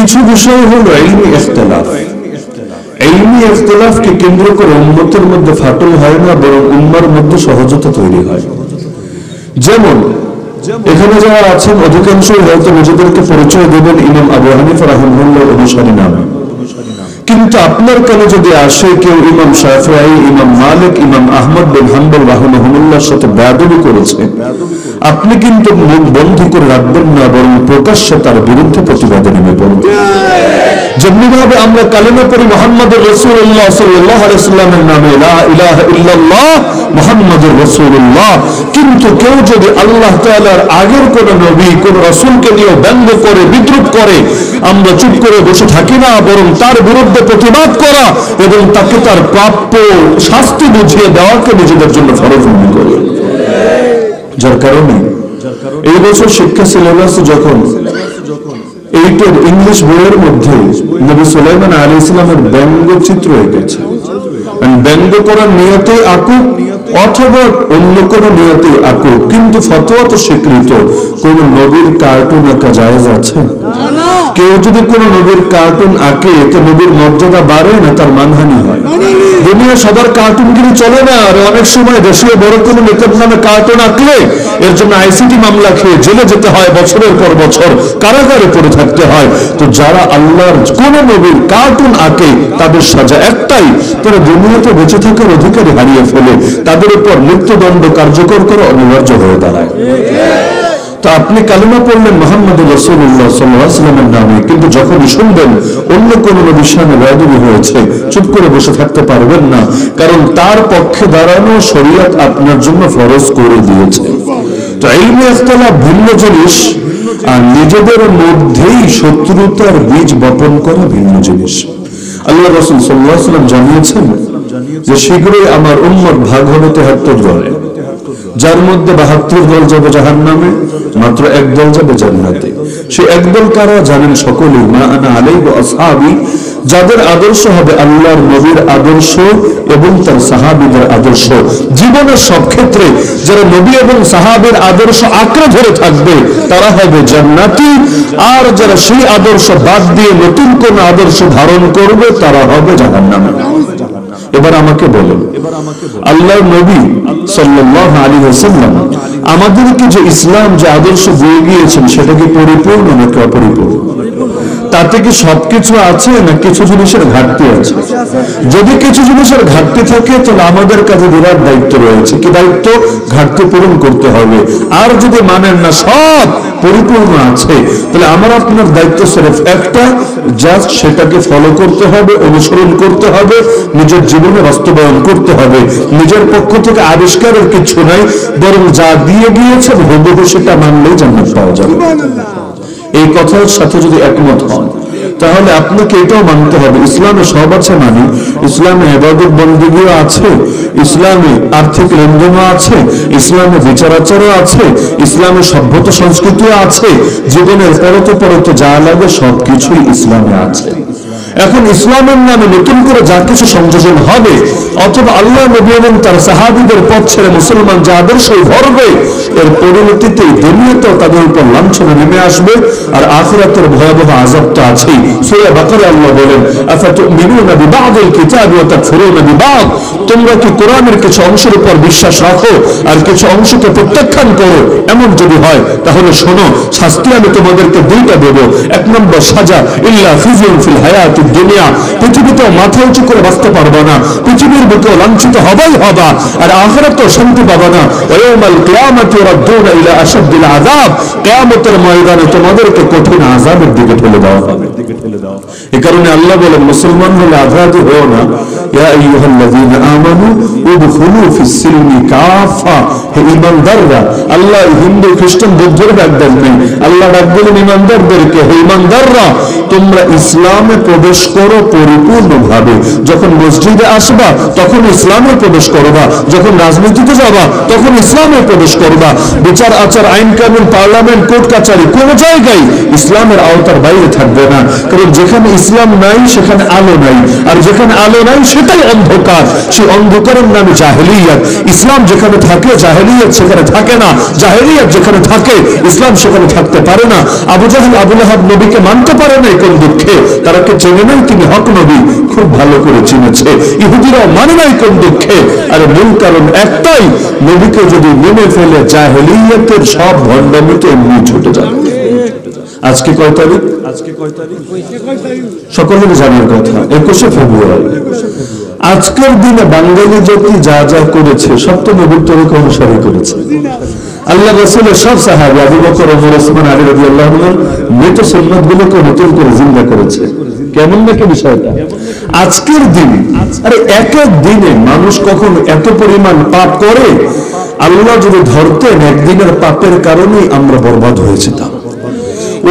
কিছু বিষয় হলো ইলমি ইখতিলাফ। ইলমি ইখতিলাফকে কেন্দ্র করে উম্মতের মধ্যে ফাটল হয় না, বরং উম্মার মধ্যে সহজতা তৈরি হয়। যেমন এখানে যারা আছেন অধিকাংশই হয়তো নিজেদেরকে পরিচয় দেবেন ইমাম আবু হানিফা রাহিমাহুল্লাহর অনুসারী নামে, কিন্তু আপনার কানে যদি আসে কেউ ইমাম শাফিঈ, ইমাম মালিক, ইমাম আহমদ বিন হাম্বল রাহিমাহুল্লাহর সাথে বেয়াদবি করেছে, আপনি কিন্তু মুখ বন্ধ করে রাখবেন না, বরং প্রকাশ্যে তার বিরুদ্ধে প্রতিবাদে নেমে পড়বেন। যেমনি ভাবে আমরা কালেমা পড়ি মুহাম্মদুর রাসূলুল্লাহ সাল্লাল্লাহু আলাইহি ওয়াসাল্লামের নামে লা ইলাহা ইল্লাল্লাহ মুহাম্মদুর রাসূলুল্লাহ, কিন্তু কেউ যদি আল্লাহ তাআলার আগের কোন নবী কোন রাসূলকে নিয়ে ব্যঙ্গ করে বিদ্রুপ করে, আমরা চুপ করে বসে থাকি না, বরং তার বিরুদ্ধে প্রতিবাদ করা এবং তাকে তার প্রাপ্য শাস্তি বুঝিয়ে দেওয়াকে নিজেদের জন্য ফরজ মনে করি। যার কারণে এই বছর শিক্ষা সিলেবাসে যখন এইটার ইংলিশ বইয়ের মধ্যে নবী সুলাইমান আলাইহিস সালামের ব্যঙ্গচিত্র এঁকেছে, ব্যঙ্গ করার নিয়তে আঁকুক অথবা অন্য কোনো নিয়তে আঁকুক, কিন্তু ফতোয়া তো স্বীকৃত কোন নবীর কার্টুন আঁকা জায়েজ আছে? কেউ যদি কোন নবীর কার্টুন আঁকে তো নবীর মর্যাদা বাড়ে না, তার মানহানি হয়। দুনিয়া সবার কার্টুনগিরি চলে না, আর অনেক সময় দেশীয় বড় কোনো নেতার নামে কার্টুন আঁকলে এর জন্য আইসিটি মামলা খেয়ে জেলে যেতে হয়, বছরের পর বছর কারাগারে পড়ে থাকতে হয়। তো যারা আল্লাহর কোন নবীর কার্টুন আঁকে তাদের সাজা একটাই, তারা দুনিয়াতে বেঁচে থাকার অধিকারী হারিয়ে ফেলে, তাদের উপর মৃত্যুদণ্ড কার্যকর করা অনিবার্য হয়ে দাঁড়ায়। তো আপনি কালিমা পড়লেন মুহাম্মদুর রাসূলুল্লাহ সাল্লাল্লাহু আলাইহি ওয়াসাল্লামের নামে, কিন্তু যখনই শুনবেন অন্য কোন নবীর শানে বেয়াদবি হয়েছে, চুপ করে বসে থাকতে পারবেন না, কারণ তার পক্ষে দাঁড়ানো শরীয়ত আপনার জন্য ফরজ করে দিয়েছে। তো ইলমে ইখতিলাফ ভিন্ন জিনিস, আর নিজেদের মধ্যেই শত্রুতার বীজ বপন করা ভিন্ন জিনিস। আল্লাহ রাসূল সাল্লাল্লাহু আলাইহি ওয়াসাল্লাম জানিয়েছেন যে শীঘ্রই আমার উম্মত ভাগ হবে ৭৩ দলে, যার মধ্যে ৭২ দল যাবে জাহান্নামে, মাত্র এক দল যাবে জান্নাতে। সে এক দল কারা জানেন সকলেই, মা আনা আলাইহি ওয়া আসহাবি, যাদের আদর্শ হবে আল্লাহর নবীর আদর্শ এবং তার সাহাবীদের আদর্শ। জীবনের সব ক্ষেত্রে যারা নবী এবং সাহাবীর আদর্শ আঁকড়ে ধরে থাকবে তারা হবে জান্নাতি, আর যারা সেই আদর্শ বাদ দিয়ে নতুন কোন আদর্শ ধারণ করবে তারা হবে জাহান্নামী। এবার আমাকে বলেন, আল্লাহর নবী সাল্লাল্লাহু আলাইহি ওয়াসাল্লাম আমাদেরকে যে ইসলাম যে আদর্শ দিয়ে গিয়েছেন সেটা কি পরিপূর্ণ নাকি অপরিপূর্ণ? তাতে কি সবকিছু আছে না কিছু জিনিসের ঘাটতি আছে? যদি কিছু জিনিসের ঘাটতি থাকে তাহলে আমাদের কাছে বিরাট দায়িত্ব রয়েছে। কি দায়িত্ব? ঘাটতি পূরণ করতে হবে। আর যদি মানেন না সব পরিপূর্ণ আছে, তাহলে আমার আপনার দায়িত্ব সির্ফ একটা, জাস্ট সেটাকে ফলো করতে হবে, অনুসরণ করতে হবে, নিজের জীবনে বাস্তবায়ন করতে হবে। নিজের পক্ষ থেকে আবিষ্কারের কিছু নাই, বরং যা দিয়ে গিয়েছেন হুবহু সেটা মানলেই জান্নাত পাওয়া যাবে। এই কথার সাথে যদি একমত হন তাহলে আপনাকে এটাও মানতে হবে ইসলামে সব আছে, মানে ইসলামে ইবাদত বন্দেগীও আছে, ইসলামে আর্থিক লেনদেনও আছে, ইসলামে বিচার আচারও আছে, ইসলামে সভ্যতা সংস্কৃতিও আছে, জীবনের পরতে যা লাগে সবকিছুই ইসলামে আছে। এখন ইসলামের নামে নতুন করে যা কিছু সংযোজন হবে, অথবা আল্লাহ নবী এবং তার সাহাবীদের পথ ছেড়ে মুসলমান যা আদর্শই ধরবে, এর পরিণতিতে দুনিয়াতেও তাদের উপর লাঞ্ছনা নেমে আসবে, আর আখিরাতের ভয়াবহ আযাব তো আছেই। সূরা বাকারায় আল্লাহ বলেন, আফাতুমিনুনা বিবাদিল কিতাবি ওয়া তাকফুরুনা বিবাদ, তোমরা কি কোরআনের কিছু অংশের উপর বিশ্বাস রাখো আর কিছু অংশকে প্রত্যাখ্যান করো? এমন যদি হয় তাহলে শোনো, শাস্তি আমি তোমাদেরকে দুইটা দেব। এক নম্বর সাজা, ইল্লা ফিজিউন ফিল হায়াত দুনিয়া, পৃথিবীতেও মাথা উঁচু করে বাঁচতে পারবে না, পৃথিবীর বুকেও লাঞ্ছিত হবাই হবা, আর আখিরাতেও শান্তি পাবে না। ওয়া ইয়াউমাল কিয়ামাতি ইউরাদ্দুনা ইলা আশাদ্দিল আযাব, কিয়ামতের ময়দানে তোমাদেরকে কঠিন আযাবের দিকে ঠেলে দেওয়া হবে। এই কারণে আল্লাহ বলেন, মুসলমান হলে আঘাতী হও না, ইয়া আইয়ুহাল্লাযীনা আমানু উদখুলু ফিস সিলমি কাফা, হে ঈমানদাররা। আল্লাহ হিন্দু খ্রিস্টান বৌদ্ধের ডাক দেন নাই, আল্লাহ ডাক দিলেন ঈমানদারদেরকে, হে ঈমানদাররা তোমরা ইসলামে প্রবেশ করো পরিপূর্ণভাবে। যখন মসজিদে আসবা তখন ইসলামে প্রবেশ করবা, যখন রাজনীতিতে যাবা তখন ইসলামে প্রবেশ করবা। বিচার আচার, আইন কানুন, পার্লামেন্ট, কোর্ট কাচারি কোন জায়গায় ইসলামের আওতার বাইরে থাকবে না, কারণ যেখানে ইসলাম নাই সেখানে আলো নাই, আর যেখানে আলো নাই সেটাই অন্ধকার। সেই অন্ধকারের নামে জাহেলিয়াত। ইসলাম যেখানে থাকে জাহেলিয়াত সেখানে থাকে না, জাহেলিয়াত যেখানে থাকে ইসলাম সেখানে থাকতে পারে না। আবু জাহেল আবু লাহাব নবীকে মানতে পারে নাই, কোন দুঃখে? তারা কে চেনে নাই তিনি হক নবী? খুব ভালো করে চিনেছে। ইহুদিরাও মানে নাই কোন দুঃখে? আরে মূল কারণ একটাই, নবীকে যদি মেনে ফেলে জাহেলিয়াতের সব ভণ্ডামিতে এমনি ছুটে যাবে। আজকে কয় তারিখ? সকলের জানার কথা 21শে ফেব্রুয়ারি। আজকের দিনে বাঙালি জাতি যা যা করেছে সব তো নবীর তরিকা অনুসারে করেছে। আল্লাহ রাসূলের সব সাহাবী আবু বকর, ওমর, ওসমান, আলী রাদিয়াল্লাহু আনহু মৃত সুন্নাতগুলোকে নতুন করে জিন্দা করেছে। কেমন নাকি বিষয়টা? আজকের দিন, আরে এক এক দিনে মানুষ কখন এত পরিমাণ পাপ করে, আল্লাহ যদি ধরতেন একদিনের পাপের কারণেই আমরা বরবাদ হয়েছে। তা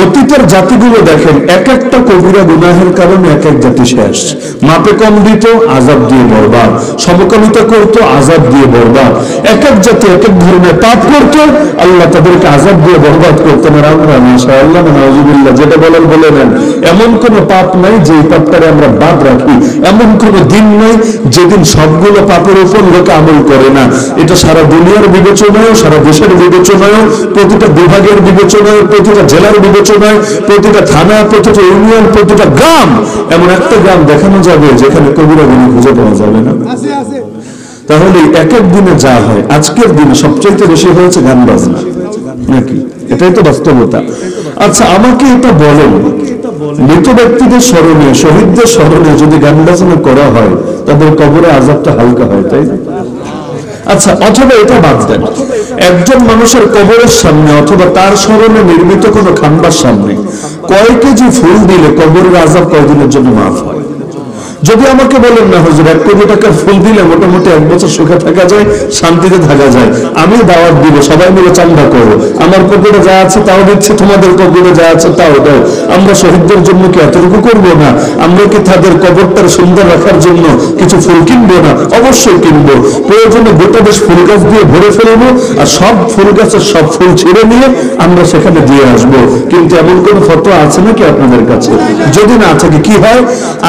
অতীতের জাতিগুলো দেখেন, এক একটা কবিরা গুনাহের কারণে এক এক জাতি শেষ। মাপে কম দিত, আযাব দিয়ে বরবাদ। সমকামিতা করতো, আযাব দিয়ে বরবাদ। এক এক জাতি এক এক ধরনের পাপ করতো, আল্লাহ তাদেরকে আযাব দিয়ে বরবাদ করতেন। আর আমরা মাশাআল্লাহ নাউযুবিল্লাহ যেটা বলেন বলে নেন। এমন কোন পাপ নাই যে পাপটারে আমরা বাদ রাখি। এমন কোন দিন নাই যেদিন সবগুলো পাপের উপর লোকে আমল করে না। এটা সারা দুনিয়ার বিবেচনায়, সারা দেশের বিবেচনায়, প্রতিটা বিভাগের বিবেচনায়, প্রতিটা জেলার বিবেচনায়, প্রতিটা থানা, প্রতিটা ইউনিয়ন, প্রতিটা গ্রাম, এমন একটা গ্রাম দেখানো যাবে যেখানে কবিরা গুনাহ খুঁজে পাওয়া যাবে না। তাহলে এক এক দিনে যা হয়, আজকের দিনে সবচেয়ে বেশি হয়েছে গান বাজনা, নাকি? এটাই তো বাস্তবতা। আচ্ছা আমাকে এটা বলেন, মৃত ব্যক্তিদের স্মরণে, শহীদদের স্মরণে যদি গান বাজনা করা হয় তাদের কবরে আযাবটা হালকা হয়, তাই না? আচ্ছা, অথবা এটা বাদ দেন, একজন মানুষের কবরের সামনে অথবা তার স্মরণে নির্মিত কোনো খাম্বার সামনে কয় কেজি ফুল দিলে কবরের আযাব কয়দিনের জন্য মাফ হয়? যদি আমাকে বলেন না হুজুর 1 কোটি টাকার ফুল দিলে মোটামুটি 1 বছর সুখে থাকা যায়, শান্তিতে থাকা যায়, আমি দাওয়াত দিব, সবাই মিলে চান্দা করো, আমার পকেটে যা আছে তাও দিচ্ছি, তোমাদের পকেটে যা আছে তাও দাও। আমরা শহীদদের জন্য কি এতটুকু করবো না? আমরা কি তাদের কবরটার সুন্দর রাখার জন্য কিছু ফুল কিনবো না? অবশ্যই কিনবো। প্রয়োজনে গোটা দেশ ফুল গাছ দিয়ে ভরে ফেলবো, আর সব ফুল গাছের সব ফুল ছিঁড়ে নিয়ে আমরা সেখানে দিয়ে আসবো। কিন্তু এমন কোন ফতোয়া আছে নাকি আপনাদের কাছে? যদি না থাকে কি হয়,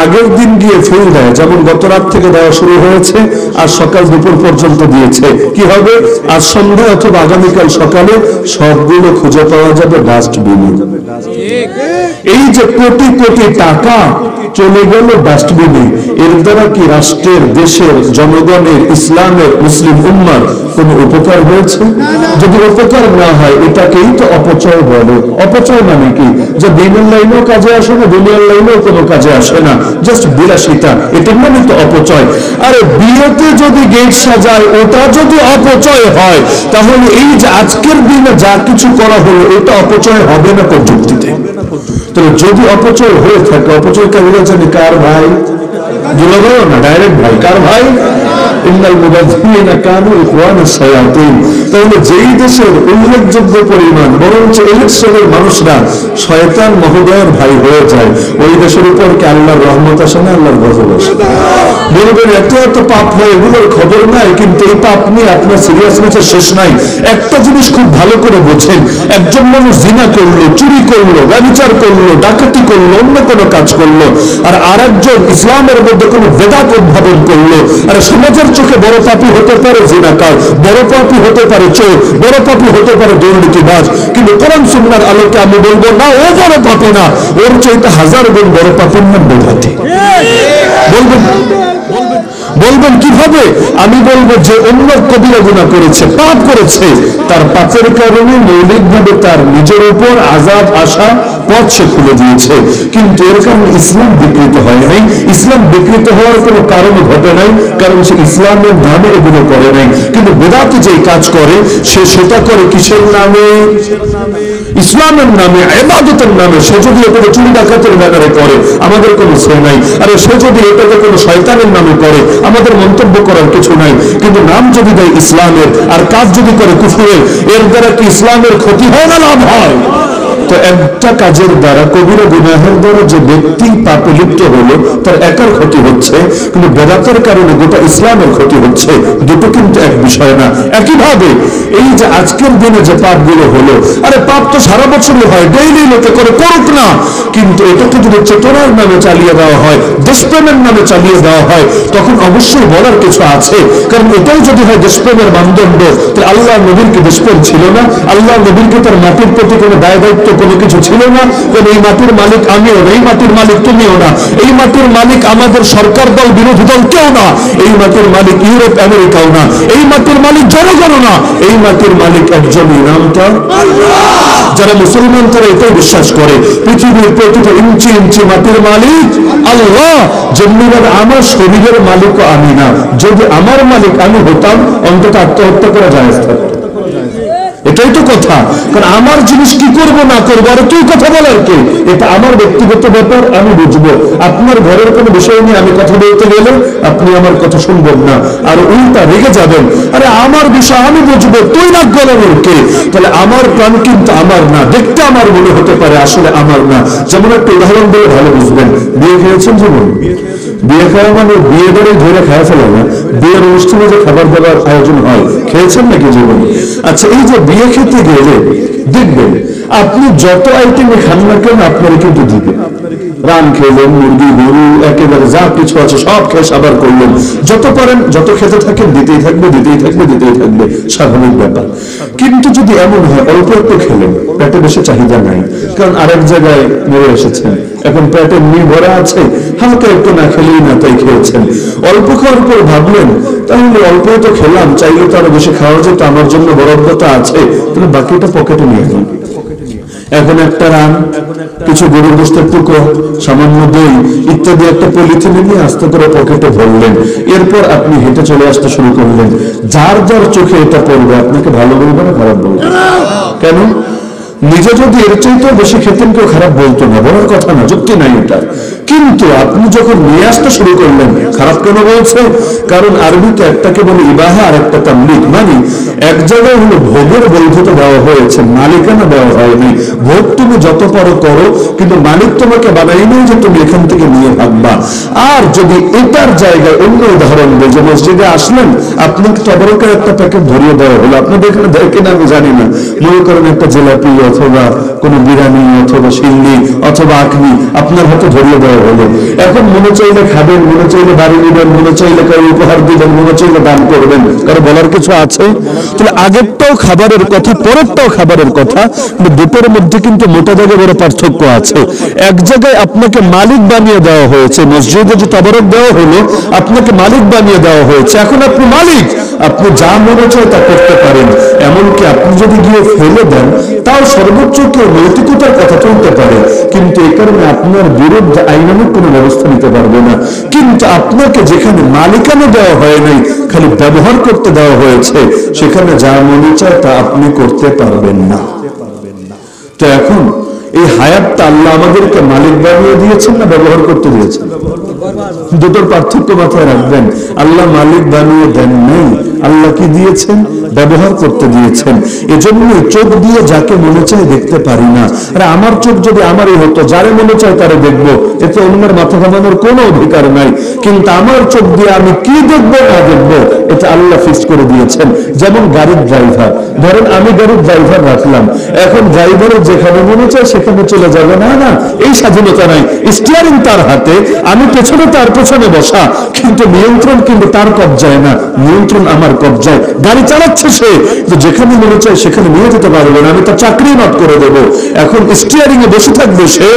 আগের দিন গিয়ে ফুল দেয়, যেমন গত রাত থেকে দেওয়া শুরু হয়েছে, আর সকাল দুপুর পর্যন্ত দিয়েছে, কি হবে? আজ সন্ধ্যা অথবা আগামীকাল সকালে সবগুলো খুঁজে পাওয়া যাবে ডাস্টবিনে। এই যে কোটি কোটি টাকা চলে গেল ডাস্টবিনে, এর দ্বারা কি রাষ্ট্রের, দেশের, জনগণের, ইসলামের, মুসলিম উম্মার কোন উপকার হয়েছে? যদি উপকার না হয় এটাকেই তো অপচয় বলে। অপচয় মানে কি? যে দিনের লাইনেও কাজে আসে না, দুনিয়ার লাইনেও কোনো কাজে আসে না, জাস্ট বিলাসিতা, এটার মানে তো অপচয়। আরে বিয়েতে যদি গেট সাজায় ওটা যদি অপচয় হয়, তাহলে এই যে আজকের দিনে যা কিছু করা হলো এটা অপচয় হবে না কোন যুক্তিতে? তবে যদি অপচয় হয়ে থাকে, অপচয় কার জানি? কার ভাই? দুলাভাই না, ডাইরেক্ট ভাই। কার ভাই? ইন্নাল মুবাযযিরিনা কানু ইখওয়ানাস শায়াতিন। তাহলে যেই দেশের উল্লেখযোগ্য পরিমাণ, বরঞ্চ ইলেকশনের মানুষরা শয়তান মহোদয়ের ভাই হয়ে যায়, ওই দেশের উপর কি আল্লাহর রহমত আসে না, আল্লাহর গজব আসে? বলবেন এত এত পাপ হয়, এগুলোর খবর নাই, কিন্তু এই পাপ নিয়ে আপনার সিরিয়াসনেসের শেষ নাই। একটা জিনিস খুব ভালো করে বোঝেন, একজন মানুষ জিনা করলো, চুরি করলো, ব্যভিচার করলো, ডাকাতি করলো, অন্য কোনো কাজ করলো, আর আরেকজন ইসলামের মধ্যে কোনো বেদাত উদ্ভাবন করলো, আর সমাজের চোখে বড় পাপী হতে পারে জিনাকার, বড় পাপী হতে পারে চোর, বড় পাপী হতে পারে দুর্নীতিবাজ, কিন্তু কোরআন সুন্নাহর আলোকে আমি বলবো না, ও বড় পাপী না, ওর চাইতে 1000 গুণ বড় পাপীর নাম বেদাতি। বলবেন কিভাবে? আমি বলবো যে অন্য কবিরা গুনাহ করেছে, পাপ করেছে, তার পাপের কারণে মৌলিকভাবে তার নিজের উপর আযাব আসা পথ সে খুলে দিয়েছে, কিন্তু এর কারণে ইসলাম বিকৃত হয় নাই। ইসলাম বিকৃত হওয়ার কোনো কারণ ঘটে নাই, কারণ সে ইসলামের নামে এগুলো করে নাই। কিন্তু বেদাতে যে কাজ করে সে সেটা করে কিসের নামে? ইসলামের নামে, ইবাদতের নামে। সে যদি এটাকে চুরি ডাকাতের ব্যাপারে করে আমাদের কোনো সে নাই, আর সে যদি এটাকে কোনো শয়তানের নামে করে আমাদের মন্তব্য করার কিছু নাই। কিন্তু নাম যদি দেয় ইসলামের আর কাজ যদি করে কুফরের, এর দ্বারা কি ইসলামের ক্ষতি হয় না লাভ হয়? তো একটা কাজের দ্বারা, কবিরা গুনাহের দ্বারা যে ব্যক্তি পাপে লিপ্ত হলো তার একার ক্ষতি হচ্ছে, কিন্তু বেদাতের কারণে গোটা ইসলামের ক্ষতি হচ্ছে। দুটো কিন্তু এক বিষয় না। একইভাবে এই যে আজকের দিনে যে পাপগুলো হলো, আরে পাপ তো সারা বছরই হয়, ডেইলি লোকে করে, করুক না, কিন্তু এটাকে যদি চেতনার নামে চালিয়ে দেওয়া হয়, দেশপ্রেমের নামে চালিয়ে দেওয়া হয়, তখন অবশ্যই বলার কিছু আছে। কারণ এটাই যদি হয় দেশপ্রেমের মানদণ্ড, তাহলে আল্লাহ নবীর কি দেশপ্রেম ছিল না? আল্লাহ নবীর কি তার মাটির প্রতি কোনো দায় দায়িত্ব কোনো কিছু ছিল না? কারণ এই মাটির মালিক আমিও না, এই মাটির মালিক তুমিও না, এই মাটির মালিক আমাদের সরকার দল বিরোধী দল কেউ না, এই মাটির মালিক ইউরোপ আমেরিকাও না, এই মাটির মালিক জনগণও না, এই মাটির মালিক একজনই, নামটা আল্লাহ। যারা মুসলমান তারা এটাই বিশ্বাস করে পৃথিবীর প্রতিটা ইঞ্চি ইঞ্চি মাটির মালিক আল্লাহ। যেমনিভাবে আমার শরীরের মালিকও আমি না, যদি আমার মালিক আমি হতাম অন্তত আত্মহত্যা করা জায়েজ থাকতো। এটাই তো কথা। কারণ আমার জিনিস কি করবো না করবো আর তুই কথা বলার কে? এটা আমার ব্যক্তিগত ব্যাপার, আমি বুঝবো। আপনার ঘরের কোনো বিষয় নিয়ে আমি কথা বলতে গেলে আপনি আমার কথা শুনবেন না, আর উল্টা রেগে যাবেন, আরে আমার বিষয় আমি বুঝবো, তুই নাক গলানোর কে? তাহলে আমার প্রাণ কিন্তু আমার না, দেখতে আমার মনে হতে পারে, আসলে আমার না। যেমন একটা উদাহরণ বলে ভালো বুঝবেন, বিয়ে খেয়েছেন জীবন? বিয়ে খাওয়া মানে বিয়ে ধরে ধরে খাওয়া ফেলা না, বিয়ের অনুষ্ঠানে যে খাবার দাবার আয়োজন হয়, খেয়েছেন নাকি জীবন? আচ্ছা, এই যে বিয়ে খেতে গেলে দেখবেন আপনি যত আইটেমে খান না কেন আপনারা কিন্তু দিবেন। রান খেলেন, মুরগি, গরু, একেবারে যা কিছু আছে সব খেয়ে সাবার করলেন, যত পারেন যত খেতে থাকেন, দিতেই থাকবে দিতেই থাকবে দিতেই থাকবে, স্বাভাবিক ব্যাপার। কিন্তু যদি এমন হয় অল্প একটু খেলেন, পেটে বেশি চাহিদা নাই, কারণ আরেক জায়গায় মরে এসেছেন, এখন পেটে ভরা আছে, হালকা একটু না খেলেই না, তাই খেয়েছেন। অল্প খাওয়ার পর ভাবলেন তাহলে অল্প তো খেলাম, চাইলে তো আরো বেশি খাওয়া যেত, আমার জন্য বরাদ্দতা আছে, তাহলে বাকিটা পকেটে নিয়ে গেলাম। এখন একটা রান, কিছু গরুর গোশতের টুকরো, সামান্য দই ইত্যাদি একটা পলিথিনে নিয়ে আস্তে করে পকেটে ভরলেন। এরপর আপনি হেঁটে চলে আসতে শুরু করলেন। যার যার চোখে এটা পড়বে আপনাকে ভালো বলবে না খারাপ বলবে? কেন? নিজে যদি এর চাইতেও বেশি খেতেন কেউ খারাপ বলতো না, বলার কথা না, যুক্তি নাই এটা। কিন্তু আপনি যখন নিয়ে আসতে শুরু করলেন, খারাপ কেন বলছে? কারণ আরবিতে একটাকে বলে ইবাহা আর একটা তামলিক, মানে এক জায়গায় হলো ভোগের বৈধতা দেওয়া হয়েছে, মালিকানা দেওয়া হয়নি। ভোগ তুমি যত পারো করো, কিন্তু মালিক তোমাকে বানাইনি যে তুমি এখান থেকে নিয়ে ভাববা। আর যদি এটার জায়গায় অন্য উদাহরণ দেয়, যে মসজিদে আসলেন, আপনাকে তবরকের একটা প্যাকেট ধরিয়ে দেওয়া হলো, আপনাদের এখানে দেয় কিনা আমি জানি না, মনে করেন একটা জিলাপি অথবা কোনো বিরিয়ানি অথবা সিন্নি অথবা আখনি আপনার হাতে ধরিয়ে দেওয়া হলো। এখন মনে চাইলে খাবেন, মনে চাইলে বাড়ি নেবেন, মনে চাইলে কারো উপহার দিবেন, মনে চাইলে দান করবেন, কারো বলার কিছু আছে? তাহলে আগেরটাও খাবারের কথা, পরেরটাও খাবারের কথা, কিন্তু দুটোর মধ্যে কিন্তু মোটা দাগে বড় পার্থক্য আছে। এক জায়গায় আপনাকে মালিক বানিয়ে দেওয়া হয়েছে, মসজিদে যে তবরক দেওয়া হলো আপনাকে মালিক বানিয়ে দেওয়া হয়েছে, এখন আপনি মালিক, আপনি যা মনে চায় তা করতে পারেন। এমনকি আপনি যদি গিয়ে ফেলে দেন তাও সর্বোচ্চ কেউ নৈতিকতার কথা চলতে পারে, কিন্তু এই কারণে আপনার বিরুদ্ধে আইনানুগ কোনো ব্যবস্থা নিতে পারবে না। কিন্তু আপনাকে যেখানে মালিকানা দেওয়া হয় নাই, খালি ব্যবহার করতে দেওয়া হয়েছে, সেখানে যা মনে চায় তা আপনি করতে পারবেন না। তো এখন এই হায়াতটা আল্লাহ আমাদেরকে মালিক বানিয়ে দিয়েছেন না ব্যবহার করতে দিয়েছেন? দুটোর পার্থক্য মাথায় রাখবেন। আল্লাহ মালিক বানিয়ে দেন নাই, আল্লাহ কি দিয়েছেন? ব্যবহার করতে দিয়েছেন। এজন্যই চোখ দিয়ে যাকে মনে চায় দেখতে পারি না। আরে আমার চোখ যদি আমারই হতো, যারে মনে চায় তারে দেখবো, এতে অন্যের মাথা ঘামানোর কোনো অধিকার নাই। কিন্তু আমার চোখ দিয়ে আমি কি দেখবো না দেখবো, এটা আল্লাহ ফিক্স করে দিয়েছেন। যেমন গাড়ির ড্রাইভার, ধরেন আমি গাড়ির ড্রাইভার রাখলাম, এখন ড্রাইভারের যেখানে মনে চায় সেখানে চলে যাবে না, না, এই স্বাধীনতা নাই। স্টিয়ারিং তার হাতে, আমি পেছনে তার পেছনে বসা, কিন্তু নিয়ন্ত্রণ কিন্তু তার কবজায় না, নিয়ন্ত্রণ আমার কবজায়। গাড়ি চালাচ্ছে সে, যেখানে মনে চায় সেখানে নিয়ে যেতে পারবে না, আমি তার চাকরি নট করে দেবো। এখন স্টিয়ারিং এ বসে থাকবে সে,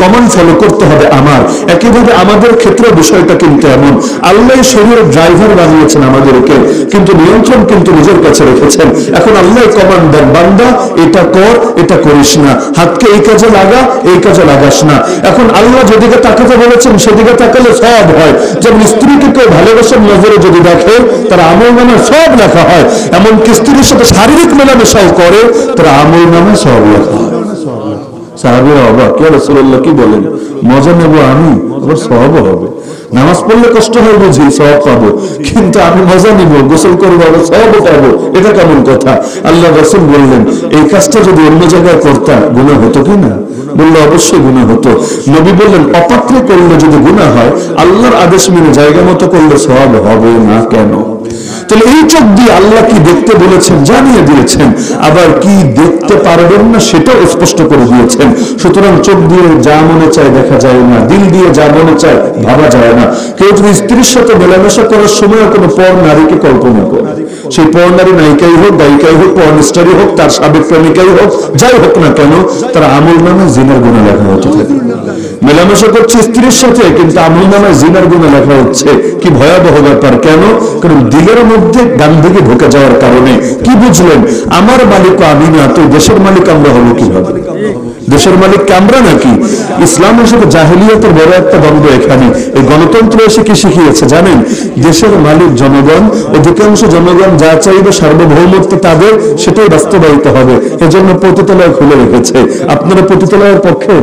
কমান্ড ফলো করতে হবে আমার। একইভাবে আমাদের ক্ষেত্রে বিষয়টা কিন্তু এমন, আল্লাহ শরীরের ড্রাইভার বানিয়েছেন আমাদেরকে, কিন্তু নিয়ন্ত্রণ কিন্তু নিজের কাছে রেখেছেন। এখন আল্লাহ কমান্ড দেন, বান্দা এটা কর, এটা করিস না, হাতকে এই কাজে লাগা, এই কাজে লাগাস না। এখন আল্লাহ যেদিকে তাকাতে বলেছেন সেদিকে তাকালে সব হয়। যেমন স্ত্রীকে কেউ ভালোবাসার নজরে যদি দেখে, তার আমল নামে সব লেখা হয়। এমনকি স্ত্রীর সাথে শারীরিক মেলামেশাও করে, তার আমল নামে সব লেখা হয়। সাহাবীরা অবাক, ইয়া রাসূলুল্লাহ কি বলেন? মজা নেব আমি, আবার সওয়াবও হবে। নামাজ পড়লে কষ্ট হয় বুঝি, সওয়াব পাবো, কিন্তু আমি মজা নিব, গোসল করবো, আবার সওয়াবও পাবো, এটা কেমন কথা? আল্লাহ রাসূল বললেন, এই কাজটা যদি অন্য জায়গায় করতাম গুনাহ হতো কি না? বললো অবশ্যই গুনাহ হতো। নবী বললেন, অপাত্রে করলে যদি গুনাহ হয়, আল্লাহর আদেশ মেনে জায়গা মতো করলে সওয়াব হবে না। কেন? তাহলে এই চোখ দিয়ে আল্লাহ কি দেখতে বলেছেন জানিয়ে দিয়েছেন, আবার কি দেখতে পারবেন না সেটাও স্পষ্ট করে দিয়েছেন। সুতরাং চোখ দিয়ে যা মনে চায় দেখা যায় না, দিল দিয়ে যা মনে চায় ভাবা যায় না। কেউ যদি স্ত্রীর সাথে মেলামেশা করার সময় কোনো পর নারীকে কল্পনা করে, সেই পর নারী নায়িকাই হোক, গায়িকাই হোক, পর্নস্টারই হোক, তার সাবেক প্রেমিকাই হোক, যাই হোক না কেন, তার আমল নামায় জিনার গুনাহ লেখা হতে থাকে। মেলামেশা করছে স্ত্রীর সাথে, কিন্তু আমল নামায় জিনার গুনাহ লেখা হচ্ছে। কি ভয়াবহ ব্যাপার! কেন? কারণ দিলের মধ্যে গান্ধীকে ঢুকে যাওয়ার কারণে। কি বুঝলেন? আমার মালিক আমি না, তো দেশের মালিক আমরা হবো কিভাবে? দেশের মালিক আমরা নাকি? ইসলামের সাথে জাহেলিয়াতের বড় একটা দ্বন্দ্ব এখানে। এই গণতন্ত্র এসে কি শিখিয়েছে জানেন? দেশের মালিক জনগণ, অধিকাংশ জনগণ যা চাইবে সার্বভৌমত্ব তাদের, সেটাই বাস্তবায়িত হবে। এজন্য পতিতালয় খুলে রেখেছে। আপনারা পতিতালয়ের পক্ষে?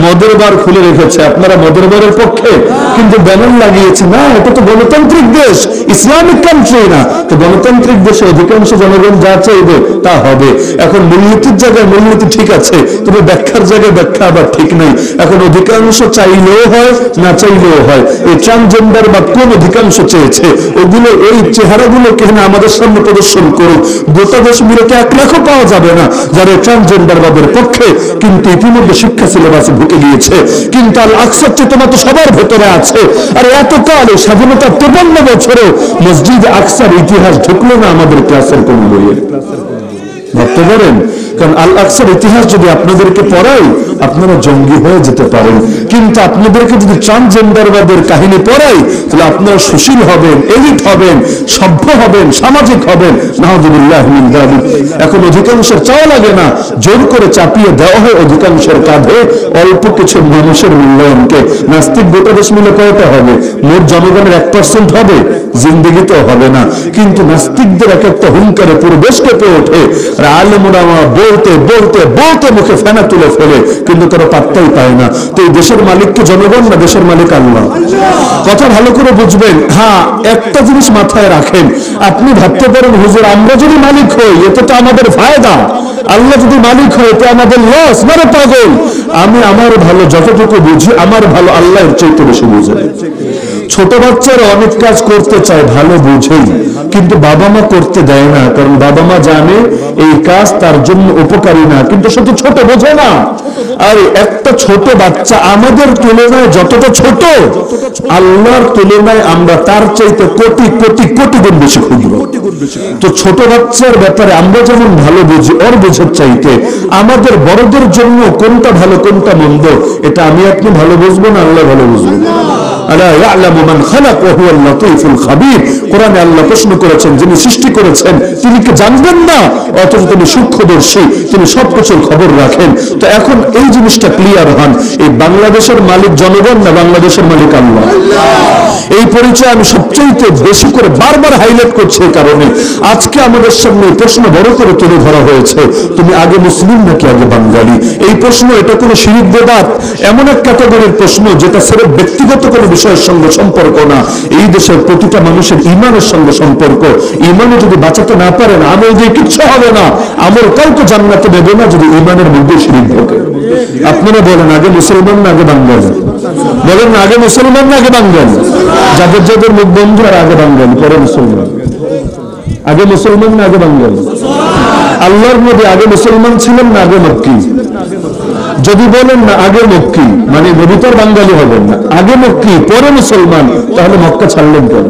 মদের বার খুলে রেখেছে, আপনারা মদের বারের পক্ষে? কিন্তু ব্যানার লাগিয়েছে না, এটা তো গণতান্ত্রিক দেশ, ইসলামিক কান্ট্রি না। তো গণতান্ত্রিক দেশে অধিকাংশ জনগণ যা চাইবে তা হবে। এখন মূলনীতির জায়গায় মূলনীতি ঠিক আছে, তবে ব্যাখ্যার জায়গায় ব্যাখ্যা আবার ঠিক নেই। এখন অধিকাংশ চাইলেও হয়, না চাইলেও হয়। এই ট্রান্সজেন্ডার বা কোন অধিকাংশ চেয়েছে, ওগুলো এই চেহারাগুলো কেন আমাদের সামনে প্রদর্শন করুক। গোটা দেশ মিলে 1 লাখও পাওয়া যাবে না যারা ট্রান্সজেন্ডারবাদের পক্ষে, কিন্তু ইতিমধ্যে শিক্ষা সিলেবাসে ঢুকে গিয়েছে। কিন্তু আল আকসার চেতনা তো সবার ভেতরে আছে। আর এতকাল স্বাধীনতার 53 বছরে মসজিদ আকসার ইতিহাস ঢুকলো না আমাদের ক্লাসের কোন বইয়ে। ভাবতে পারেন? কারণ আল আকসার ইতিহাস যদি আপনাদেরকে পড়াই, আপনারা জঙ্গি হয়ে যেতে পারেন। কিন্তু আপনাদেরকে যদি ট্রান্সজেন্ডারবাদের কাহিনী পড়াই, তাহলে আপনারা সুশীল হবেন, এলিট হবেন, সভ্য হবেন, সামাজিক হবেন। নাউযুবিল্লাহি মিন যালিক। এখন অধিকাংশের চাওয়া লাগে না, জোর করে চাপিয়ে দেওয়া হয় অধিকাংশের কাঁধে অল্প কিছু মানুষের মূল্যায়নকে। নাস্তিক গোটা দেশ মিলে কয়টা হবে? মোট জনগণের 1% হবে? জিন্দেগিতেও হবে না। কিন্তু নাস্তিকদের এক একটা হুঙ্কারে পুরো দেশ কেঁপে ওঠে। আর আলেম ওলামা বলতে বলতে বলতে মুখে ফেনা তুলে ফেলে, কিন্তু তারা পাত্তাই পায় না। তো এই দেশের মালিককে জনগণ না, দেশের মালিক আল্লাহ। কথা ভালো করে বুঝবেন। হ্যাঁ, একটা জিনিস মাথায় রাখেন। আপনি ভাবতে পারেন হুজুর আমরা যদি মালিক হই এতে তো আমাদের ফায়দা, আল্লাহ যদি মালিক হয় এতে আমাদের লস। মানে পাগল! আমি আমার ভালো যতটুকু বুঝি, আমার ভালো আল্লাহ এর চাইতে বেশি বুঝে। ছোট বাচ্চারা অনেক কাজ করতে চায়, ভালো বুঝেই, কিন্তু বাবা মা করতে দেয় না। কারণ বাবা মা জানে এই কাজ তার জন্য উপকারী না, কিন্তু সে তো ছোট, বোঝে না। আর একটা ছোট বাচ্চা আমাদের তুলনায় যতটা ছোট, আল্লাহর তুলনায় আমরা তার চাইতে কোটি কোটি কোটি গুণ বেশি ক্ষুদ্র। তো ছোট বাচ্চার ব্যাপারে আমরা যেমন ভালো বুঝি, ওর বোঝার চাইতে আমাদের বড়দের জন্য কোনটা ভালো কোনটা মন্দ, এটা আমি আপনি ভালো বুঝবো না আল্লাহ ভালো বুঝবো। আলা ইয়ালামু মান খালাক ওয়া হুয়াল লাতীফুল খাবীর। কোরআনে আল্লাহ প্রশ্ন করেছেন, যিনি সৃষ্টি করেছেন তিনি কি জানবেন না? অথচ তিনি সূক্ষ্মদর্শী, তিনি সবকিছুর খবর রাখেন। তো এখন এই জিনিসটা ক্লিয়ার হন, এই বাংলাদেশের মালিক জনগণ না, বাংলাদেশের মালিক আল্লাহ। এই পরিচয় আমি সবচেয়ে বেশি করে বারবার হাইলাইট করছি, এই কারণে আজকে আমাদের সামনে প্রশ্ন বড় করে তুলে ধরা হয়েছে, তুমি আগে মুসলিম নাকি আগে বাঙালি? এই প্রশ্ন, এটা কোনো শিরিক বেদাত, এমন এক ক্যাটাগরির প্রশ্ন যেটা সির্ফ ব্যক্তিগত কোনো বিষয়ের সঙ্গে সম্পর্ক না, এই দেশের প্রতিটা মানুষের ঈমানের সঙ্গে সম্পর্ক। ঈমানে যদি বাঁচাতে না পারেন, আমল দিয়ে কিচ্ছু হবে না। আমল কাউকে জান্নাতে দেবে না যদি ঈমানের মধ্যে শিরিক ঢোকে। আপনারা বলেন আগে মুসলমান না আগে বাঙালি? বলেন না আগে মুসলমান না আগে বাঙালি? যাদের যাদের মুখ বন্ধ, আর আগে বাঙালি পরে মুসলমান। আগে মুসলমান না আগে বাঙালি? আল্লাহর নবী আগে মুসলমান ছিলেন না আগে মক্কি? যদি বলেন না আগে মক্কি, মানে নবী তো বাঙালি হবেন না, আগে মক্কি পরে মুসলমান, তাহলে মক্কা ছাড়লেন কেন?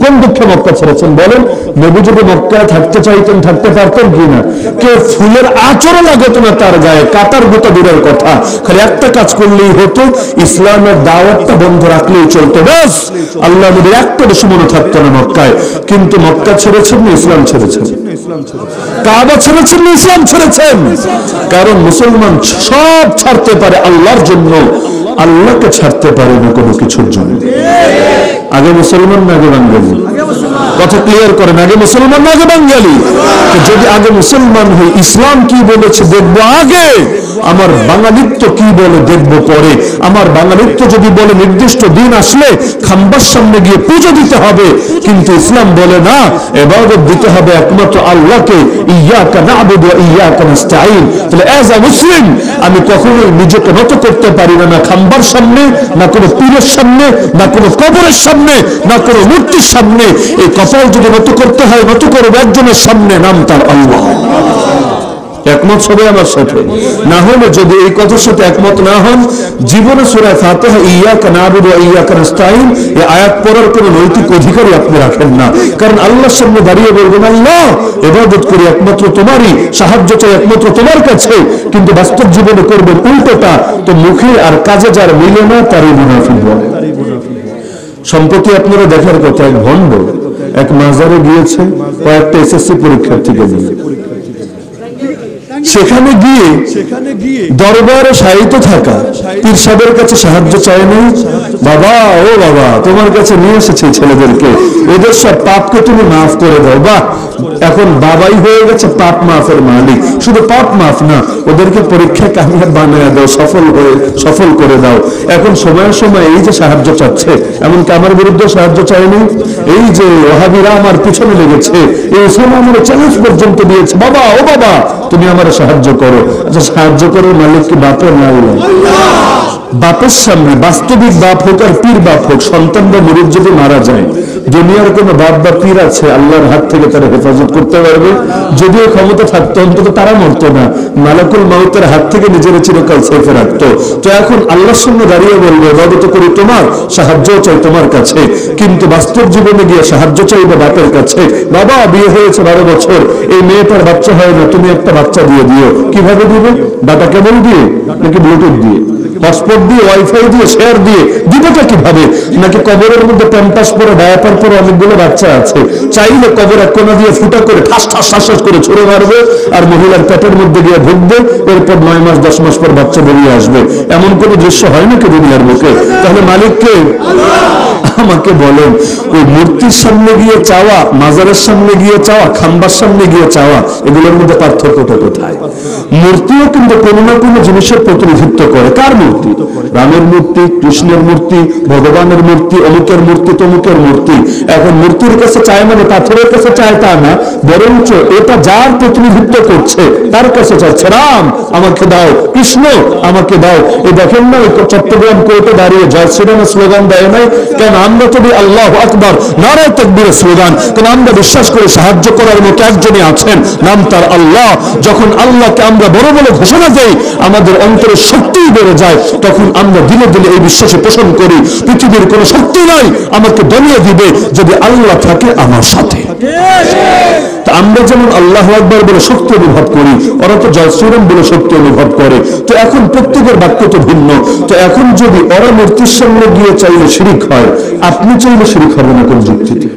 কোন দুঃখে মক্কা ছেড়েছেন বলেন? নবী যদি মক্কায় থাকতে চাইতেন থাকতে পারতেন কিনা? কেউ ফুলের আচরণ লাগতো না তার গায়ে, কাতার গোটা দূরের কথা। খালি একটা কাজ করলেই হতো, ইসলামের দাওয়াতটা বন্ধ রাখলেই চলতো, ব্যাস। আল্লাহ নবীর একটা দুশমনও থাকতো না মক্কায়। কিন্তু মক্কা ছেড়েছেন না ইসলাম ছেড়েছেন? কাবা ছেড়েছেন না ইসলাম ছেড়েছেন? কারণ মুসলমান সব ছাড়তে পারে আল্লাহর জন্য, আল্লাহকে ছাড়তে পারে না কোনো কিছুর জন্য। আগে মুসলমান না আগে বাঙালি? কথা ক্লিয়ার করেন, আগে মুসলমান না আগে বাঙালি? যদি আগে মুসলমান হই, ইসলাম কি বলেছে দেখবো আগে, আমার বাঙালিত্ব কি বলে দেখবো পরে। আমার বাঙালিত্ব যদি বলে নির্দিষ্ট দিন আসলে খাম্বার সামনে গিয়ে পুজো দিতে হবে, কিন্তু ইসলাম বলে না, ইবাদত দিতে হবে একমাত্র আল্লাহকে। ইয়্যাকা না'বুদু ওয়া ইয়্যাকা নাস্তাঈন। তাহলে অ্যাজ আ মুসলিম আমি কখনোই নিজেকে নত করতে পারি না, না খাম্বার সামনে, না কোনো পীরের সামনে, না কোনো কবরের সামনে, না কোনো মূর্তির সামনে। এই কপাল যদি নত করতে হয়, নত করব একজনের সামনে, নাম তার আল্লাহ। একমত সবাই আমার সাথে? না হলে যদি এই কথার সাথে একমত না হন, জীবনে সূরা ফাতিহা ইয়্যাকা না'বুদু ওয়া ইয়্যাকা নাস্তাঈন এই আয়াত পড়ার কোনো নৈতিক অধিকারই আপনি রাখেন না। কারণ আল্লাহর সামনে দাঁড়িয়ে বলবেন, আল্লাহ ইবাদত করি একমাত্র তোমারই, সাহায্য চাই একমাত্র তোমার কাছে, কিন্তু বাস্তব জীবনে করবেন উল্টোটা। তো মুখে আর কাজে যার মিলে না তারই মুনাফিক বলে। সম্প্রতি আপনারা দেখার কথা, এক ভণ্ড এক মাজারে গিয়েছে কয়েকটা এসএসসি পরীক্ষার্থীকে নিয়ে। সেখানে গিয়ে দরবারে শায়িত থাকা পীর সাহেবের কাছে সাহায্য চায় নাই। বাবা, ও বাবা, তোমার কাছে নিয়ে এসেছি ছেলেদেরকে, ওদের সব পাপকে তুমি মাফ করে দাও। বাহ, এখন বাবাই হয়ে গেছে পাপ মাফের মালিক। শুধু পাপ মাফ না, ওদেরকে পরীক্ষায় কামিয়াব বানিয়ে দাও, সফল করে দাও। এখন সময়ে সময়ে এই যে সাহায্য চাচ্ছে, এমনকি আমার বিরুদ্ধে সাহায্য চায়নি, এই যে ওহাবিরা আমার পিছনে লেগেছে, এই সময় আমার চ্যালেঞ্জ পর্যন্ত দিয়েছে, বাবা, ও বাবা, তুমি আমার সাহায্য করো। আচ্ছা, সাহায্য করার মালিক কি বাপের না? বাপের সামনে, বাস্তবিক বাপ হোক আর পীর বাপ হোক, সন্তান বা মুরিদ যদি মারা যায়, দুনিয়ার কোন বাপ বা পীর আছে আল্লাহর হাত থেকে তারা হেফাজত করতে পারবে? যদিও ক্ষমতা থাকতো, অন্তত তারা মরতো না, মালাকুল মাউতের হাত থেকে নিজের চিরকাল সেফে রাখতো। তো এখন আল্লাহর সামনে দাঁড়িয়ে বলবে, ইবাদত করি তোমার, সাহায্য চাই তোমার কাছে, কিন্তু বাস্তব জীবনে গিয়ে সাহায্য চাইবে বাপের কাছে। বাবা, বিয়ে হয়েছে 12 বছর, এই মেয়েটার বাচ্চা হয় না, তুমি একটা বাচ্চা দিয়ে দিও। কিভাবে দিবে? ডাটা কেবল দিয়ে নাকি ব্লুটুথ দিয়ে, হটস্পট দিয়ে, ওয়াইফাই দিয়ে, শেয়ার দিয়ে দিবেটা কিভাবে? নাকি কবরের মধ্যে প্যাম্পাস পরে, ডায়াপার পরে অনেকগুলো বাচ্চা আছে, চাইলে কবর এক কোনা দিয়ে ফুটা করে ঠাস ঠাস ঠাস ঠাস করে ছুড়ে মারবে, আর মহিলার পেটের মধ্যে গিয়ে ঢুকবে, এরপর 9 মাস 10 মাস পর বাচ্চা বেরিয়ে আসবে। এমন কোন দৃশ্য হয় নাকি দুনিয়ার বুকে? তাহলে মালিককে? আমাকে বলেন, ওই মূর্তির সামনে গিয়ে চাওয়া, মাজারের সামনে গিয়ে চাওয়া, খাম্বার সামনে গিয়ে চাওয়া, এগুলোর মধ্যে পার্থক্যটা কোথায়? মূর্তিও কিন্তু কোনো না কোনো জিনিসের প্রতিনিধিত্ব করে। কার মূর্তি? রামের মূর্তি, কৃষ্ণের মূর্তি, ভগবানের মূর্তি, অমুকের মূর্তি, তমুকের মূর্তি। এখন মূর্তির কাছে চায় মানে পাথরের কাছে চায় তা না, বরঞ্চ এটা যার প্রতিনিধিত্ব করছে তার কাছে চাচ্ছে, রাম আমাকে দাও, কৃষ্ণ আমাকে দাও। এই দেখেন না, চট্টগ্রাম কোর্টে দাঁড়িয়ে জয় শ্রীরামের স্লোগান দেয় নাই কেন? আমরা তো আল্লাহু আকবার, নারায়ে তাকবীরের স্লোগান। কারণ আমরা বিশ্বাস করি সাহায্য করার মতো একজনই আছেন, নাম তার আল্লাহ। যখন আল্লাহকে আমরা বড় বলে ঘোষণা দেই, আমাদের অন্তরে শক্তি বেড়ে যায়। তখন আমরা দিলে দিলে এই বিশ্বাসে পোষণ করি, পৃথিবীর কোনো শক্তি নাই আমাকে দমিয়ে দিবে যদি আল্লাহ থাকে আমার সাথে। আমরা যেমন আল্লাহু আকবার বলে শক্তি অনুভব করি, ওরা তো জয় শ্রীরাম বলে শক্তি অনুভব করে। তো এখন প্রত্যেকের বাক্য তো ভিন্ন। তো এখন যদি ওরা মূর্তির সামনে গিয়ে চাইলে শিরিক হয়, আপনি চাইলে শিরিক হবে না কোন যুক্তিতে?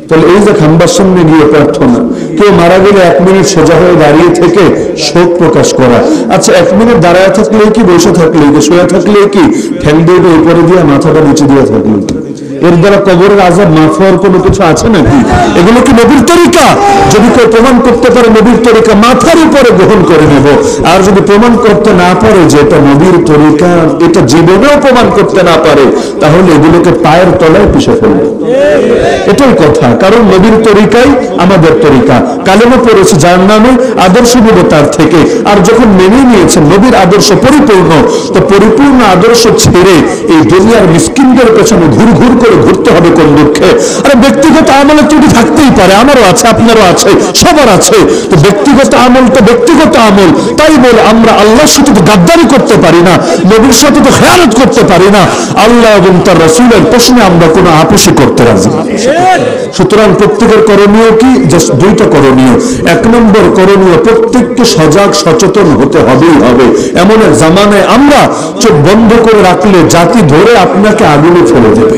তাহলে এই যে খাম্বার সামনে গিয়ে প্রার্থনা, কেউ মারা গেলে 1 মিনিট সোজা হয়ে দাঁড়িয়ে থেকে শোক প্রকাশ করা। আচ্ছা, 1 মিনিট দাঁড়ায় থাকলে কি, বসে থাকলে কি, শুয়ে থাকলে কি, ঠ্যাং দুটো উপরে দিয়ে মাথাটা নিচে দিয়ে থাকলে কি? এর দ্বারা কবরের আযাব মাফ হওয়ার কোনো কিছু আছে নাকি? এগুলো কি নবীর তরিকা? যদি কেউ প্রমাণ করতে পারে নবীর তরিকা, মাথার উপরে গ্রহণ করে নেব। আর যদি প্রমাণ করতে না পারে যে এটা নবীর তরিকা, এটা জীবনেও প্রমাণ করতে না পারে, তাহলে এগুলোকে পায়ের তলায় পিষে ফেলবে। এটাই কথা। কারণ নবীর তরিকাই আমাদের তরিকা। কালেমা পড়েছে যার নামে, আদর্শ নিব তার থেকে। আর যখন মেনে নিয়েছেন নবীর আদর্শ পরিপূর্ণ, তো পরিপূর্ণ আদর্শ ছেড়ে এই দুনিয়ার মিসকিনদের পেছনে ঘুর ঘুর করে ঘুরতে হবে কোন দুঃখে? আরে ব্যক্তিগত আমলের ত্রুটি থাকতেই পারে, আমারও আছে, আপনারও আছে, সবার আছে। তো ব্যক্তিগত আমল তো ব্যক্তিগত আমল, তাই বলে আমরা আল্লাহর সাথে তো গাদ্দারি করতে পারি না, নবীর সাথে তো খেয়ানত করতে পারি না। আল্লাহ এবং তার রাসূলের প্রশ্নে আমরা কোনো আপোষই করতে রাজি না। সুতরাং প্রত্যেকের করণীয় কি? জাস্ট 2টা করণীয়। 1 নম্বর করণীয়, প্রত্যেককে সজাগ সচেতন হতে হবেই হবে। এমন এক জামানায় আমরা চোখ বন্ধ করে রাখলে জাতি ধরে আপনাকে আগুনে ফেলে দেবে।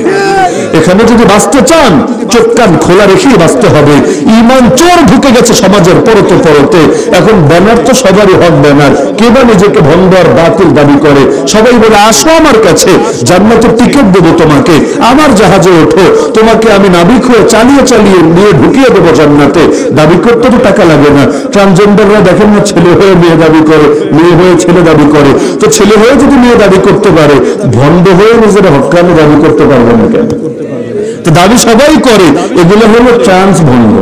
এখানে যদি বাঁচতে চান চোখ কান খোলা রেখেই বাঁচতে হবে। ঈমান চোর ঢুকে গেছে সমাজের পরতে পরতে। এখন ব্যানার তো সবারই হক ব্যানার, কে বা নিজেকে ভণ্ড আর বাতিল দাবি করে। সবাই বলে আসো আমার কাছে, জান্নাতের টিকিট দেবো তোমাকে, আমার জাহাজে ওঠো, তোমাকে আমি নাবিক হয়ে চালিয়ে চালিয়ে নিয়ে ঢুকিয়ে দেবো জান্নাতে। দাবি করতে তো টাকা লাগে না। ট্রান্সজেন্ডাররা দেখেন না, ছেলে হয়ে মেয়ে দাবি করে, মেয়ে হয়ে ছেলে দাবি করে। তো ছেলে হয়ে যদি মেয়ে দাবি করতে পারে, ভণ্ড হয়ে নিজের হক্কানি দাবি করতে পারবে না কেন? তো দাবি সবাই করে, এগুলো হলো ট্রান্স ভণ্ড,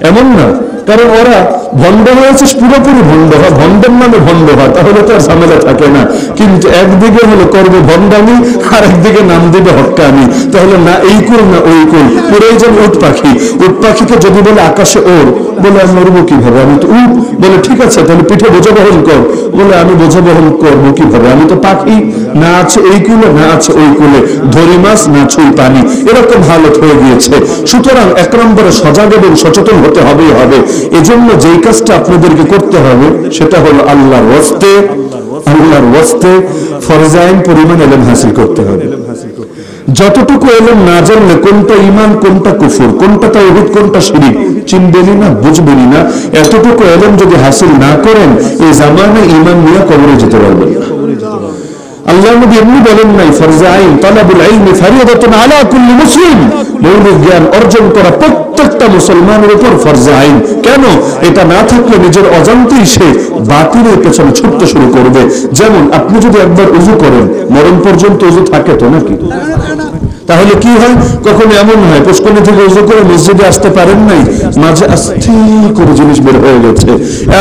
এমন না। কারণ ওরা ভণ্ড হয়েছে পুরোপুরি ভণ্ড হয়, ভণ্ডের নামে ভণ্ড হয়, তাহলে তো আর ঝামেলা থাকে না। কিন্তু একদিকে হলো করবে ভণ্ডামি, আর একদিকে নাম দিবে হক্কানি, তাহলে না এই কুল না ওই কুল। পুরোই যেন উট পাখি। উট পাখিকে যদি বলে আকাশে ওর, বলে আমি উড়বো কিভাবে, আমি তো উট। বলে ঠিক আছে, তাহলে পিঠে বোঝা বহন কর। বলে আমি বোঝা বহন করবো কিভাবে, আমি তো পাখি, না আছে এই কুলে না আছে ওই কুলে, ধরি মাছ না ছুঁই পানি, এরকম হালত হয়ে গিয়েছে। সুতরাং এক নম্বরে সজাগ এবং সচেতন হতে হবেই হবে। এজন্য যেই কাজটা আপনাদেরকে করতে হবে সেটা হলো আল্লাহর ওয়াস্তে ফরজে আইন পরিমাণ ইলম হাসিল করতে হবে। যতটুকু ইলম না জানলে কোনটা ঈমান কোনটা কুফর, কোনটা তাওহীদ কোনটা শিরক চিনবেনই না, বুঝবেনই না। এতটুকু ইলম যদি হাসিল না করেন, এই জামানায় ঈমান নিয়ে কবরে যেতে পারবেন না। আল্লাহ নবী এমনি বলেন নাই ফরজে আইন তালাবুল ইলমি ফরিদাতুন আলা কুল্লি মুসলিম, মৌলিক জ্ঞান অর্জন করা প্রত্যেকটা মুসলমানের উপর ফরজে আইন। কেন? এটা না থাকলে নিজের অজান্তেই সে বাতিলের পেছনে ছুটতে শুরু করবে। যেমন আপনি যদি একবার উযু করেন, মরণ পর্যন্ত উযু থাকে তো নাকি? তাহলে কি হয়? কখনো এমন হয় পুষ্করণী থেকে উযু করে মসজিদে আসতে পারেন নাই, মাঝে আস্তে করে জিনিস বের হয়ে গেছে।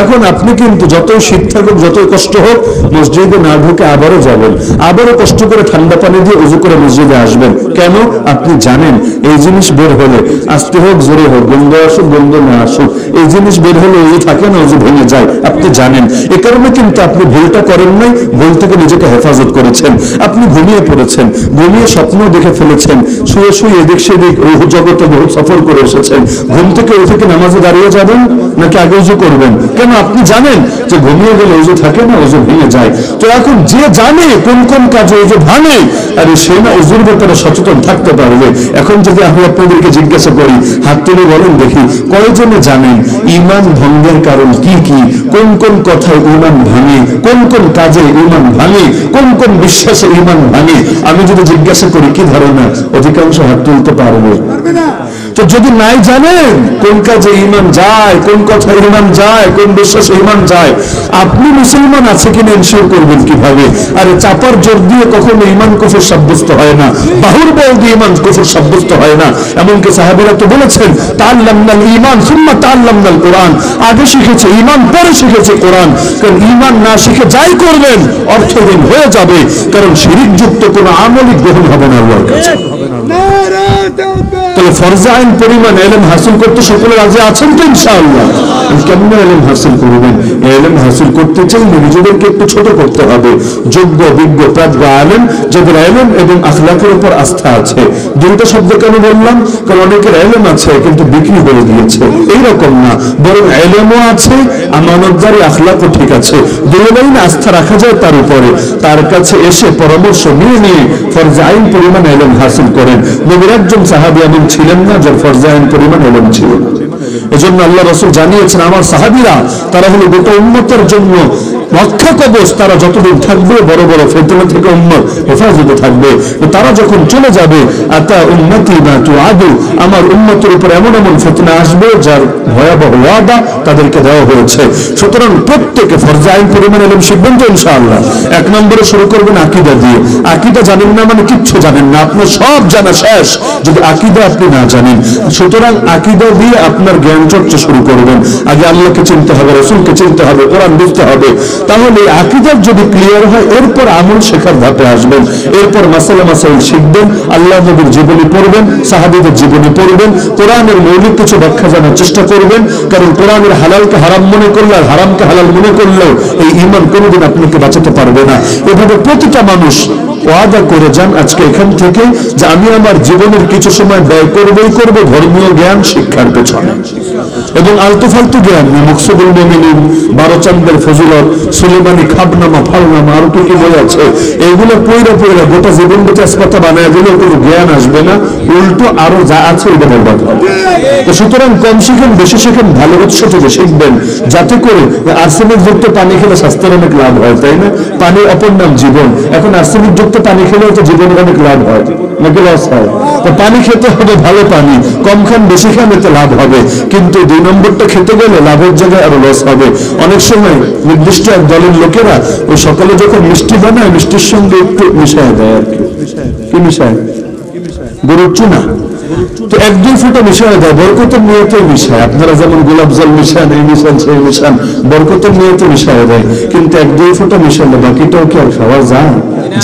এখন আপনি কিন্তু যতই শীত থাকুক, যতই কষ্ট হোক, মসজিদে না ঢুকে আবারও যাবেন, আবারও কষ্ট করে ঠান্ডা পানি দিয়ে উযু করে মসজিদে আসবেন। কেন? আপনি জানেন এই জিনিস বের হলে, আস্তে হোক জোরে হোক, গন্ধ আসুক গন্ধ না আসুক, এই জিনিস বের হলে উযু থাকে না, উযু ভেঙে যায়, আপনি জানেন। এ কারণে কিন্তু আপনি ভুলটা করেন নাই, ভুল থেকে নিজেকে হেফাজত করেছেন। আপনি ঘুমিয়ে পড়েছেন, ঘুমিয়ে স্বপ্ন দেখে ফেলেছেন, শুয়ে শুয়ে এদিক সেদিক জগতে বহু সফর করে এসেছেন। ঘুম থেকে উঠে কি নামাজে দাঁড়িয়ে যাবেন নাকি আগে উযু করবেন? কেন? আপনি জানেন যে ঘুমিয়ে গেলে উযু থাকে না, উযু ভেঙে যায়। তো এখন যে জানে কোন কোন কাজে উযু ভাঙে, আর সে না উযুর ব্যাপারে সচেতন থাকতে পারবে। এখন যদি আমি আপনাদেরকে জিজ্ঞাসা করি, হাত তুলে বলেন দেখি, কয়জনে জানেন ঈমান ভঙ্গের কারণ কি কি, কোন কোন কথায় ঈমান ভাঙে, কোন কোন কাজে ঈমান ভাঙে, কোন কোন বিশ্বাসে ঈমান ভাঙে? আমি যদি জিজ্ঞাসা করি, কি ধারণা অধিকাংশ হাত তুলতে পারবে? তো যদি নাই জানেন কোন কাজে ঈমান যায়, কোন কথায় ঈমান যায়, কোন বিশ্বাসে ঈমান যায়, আপনি মুসলমান আছে কিনা এনশিওর করবেন কিভাবে? আরে চাপার জোর দিয়ে কখনো ঈমান কুফর সাব্যস্ত হয় না, বাহুর বল দিয়ে ঈমান কুফর সাব্যস্ত হয় না। এমনকি সাহাবীরা তো বলেছেন, তাআল্লামনাল ঈমান সুম্মা তাআল্লামনাল কুরআন, আগে শিখেছে ঈমান পরে শিখেছে কোরআন। কারণ ঈমান না শিখে যাই করবেন অর্থহীন হয়ে যাবে, কারণ শিরক যুক্ত কোনো আমলই গ্রহণ হবে না আল্লাহর কাছে। তাহলে ফরজে আইন পরিমাণ ইলম হাসিল করতে সকলে রাজি আছেন তো ইনশাআল্লাহ? কেমন ইলম হাসিল করবেন? ইলম হাসিল করতে চাইলে নিজেদেরকে একটু ছোট করতে হবে। যোগ্য বিজ্ঞ প্রাজ্ঞ আলেম, যাদের ইলম এবং আখলাকের উপর আস্থা আছে। দুইটা শব্দ কেন বললাম? কারণ অনেকের ইলম আছে কিন্তু বিক্রি করে দিয়েছে, এইরকম না, বরং ইলমও আছে, আমানতদারি আখলাকও ঠিক আছে, দুই লাইনে আস্থা রাখা যায় তার উপরে। তার কাছে এসে পরামর্শ নিয়ে নিয়ে ফরজে আইন পরিমাণ ইলম হাসিল করেন। নবীর একজন সাহাবী এমন ছিলেন না যার ফরজে আইন পরিমাণ ইলম ছিল না। এজন্য আল্লাহ রাসূল জানিয়েছেন, আমার সাহাবীরা তারা হলো গোটা উম্মতের জন্য রক্ষা কবচ। তারা যতদিন থাকবে বড় বড় ফিতনা থেকে উম্মত হেফাজতে থাকবে। তারা যখন চলে যাবে, আতা উম্মতি মা তুআদু, আমার উম্মতের উপর এমন এমন ফিতনা আসবে যার ভয়াবহ ওয়াদা তাদেরকে দেওয়া হয়েছে। সুতরাং প্রত্যেকে ফরজে আইন পরিমাণ ইলম শিখবেন তো ইনশাআল্লাহ। এক নম্বরে শুরু করবেন আকীদা দিয়ে। আকীদা জানেন না মানে কিচ্ছু জানেন না, আপনার সব জানা শেষ যদি আকীদা আপনি না জানেন। সুতরাং আকীদা দিয়ে আপনার জ্ঞান চর্চা শুরু করবেন। আগে আল্লাহকে চিনতে হবে, রাসূলকে চিনতে হবে, কোরআন বুঝতে হবে। তাহলে আকীদার যদি ক্লিয়ার হয়, এরপর আমল শেখার ধাপে আসবেন। এরপর মাসালা মাসাইল শিখবেন, আল্লাহ নবীর জীবনী পড়বেন, সাহাবীদের জীবনী পড়বেন, কোরআনের মৌলিক কিছু ব্যাখ্যা জানার চেষ্টা করবেন। কারণ কোরআনের হালালকে হারাম মনে করলে আর হারামকে হালাল মনে করলেও এই ঈমান কোনোদিন আপনাকে বাঁচাতে পারবে না। এভাবে প্রতিটা মানুষ ওয়াদা করে যান আজকে এখান থেকে যে আমি আমার জীবনের কিছু সময় ব্যয় করবই করব ধর্মীয় জ্ঞান শিক্ষার পেছনে। এবং আলতু ফালতু জ্ঞান, মুকসুদুল মুমিনিন, 12 চান্দের ফজিলত, সুলেমানি খাবনামা, ফালনামা, আর কি বই আছে, এইগুলো পয়রা পয়রা গোটা জীবনকে তেজপাতা বানায় দিলেও কোনো জ্ঞান আসবে না, উল্টো আরো যা আছে এটা বরবাদ হবে। তো সুতরাং কম শিখেন, বেশি শিখেন, ভালো উৎস থেকে শিখবেন, যাতে করে আর্সেনিক যুক্ত পানি খেলে স্বাস্থ্যের অনেক লাভ হয়, তাই না? পানির অপর নাম জীবন। এখন আর্সেনিক যুক্ত পানি খেলেও তো জীবনের অনেক লাভ হয় নাকি লস হয়? তো পানি খেতে হবে ভালো পানি, কম খান বেশি খান এতে লাভ হবে, কিন্তু 2 নম্বরটা খেতে গেলে লাভের জায়গায় আরো লস হবে। অনেক সময় নির্দিষ্ট এক দলের লোকেরা ওই সকালে যখন মিষ্টি বানায়, মিষ্টির সঙ্গে একটু মিশায় দেয় আর কি মিশায়? গরুর চুনা। তো 1-2 ফোঁটা মিশায় দেয়, বরকতের নিয়তে মিশায়। আপনারা যেমন গোলাপ জল মিশান, এই মিশান সেই মিশান, বরকতের নিয়তে মিশায় দেয়, কিন্তু 1-2 ফোঁটা মিশালে বাকিটাও কি আর খাওয়া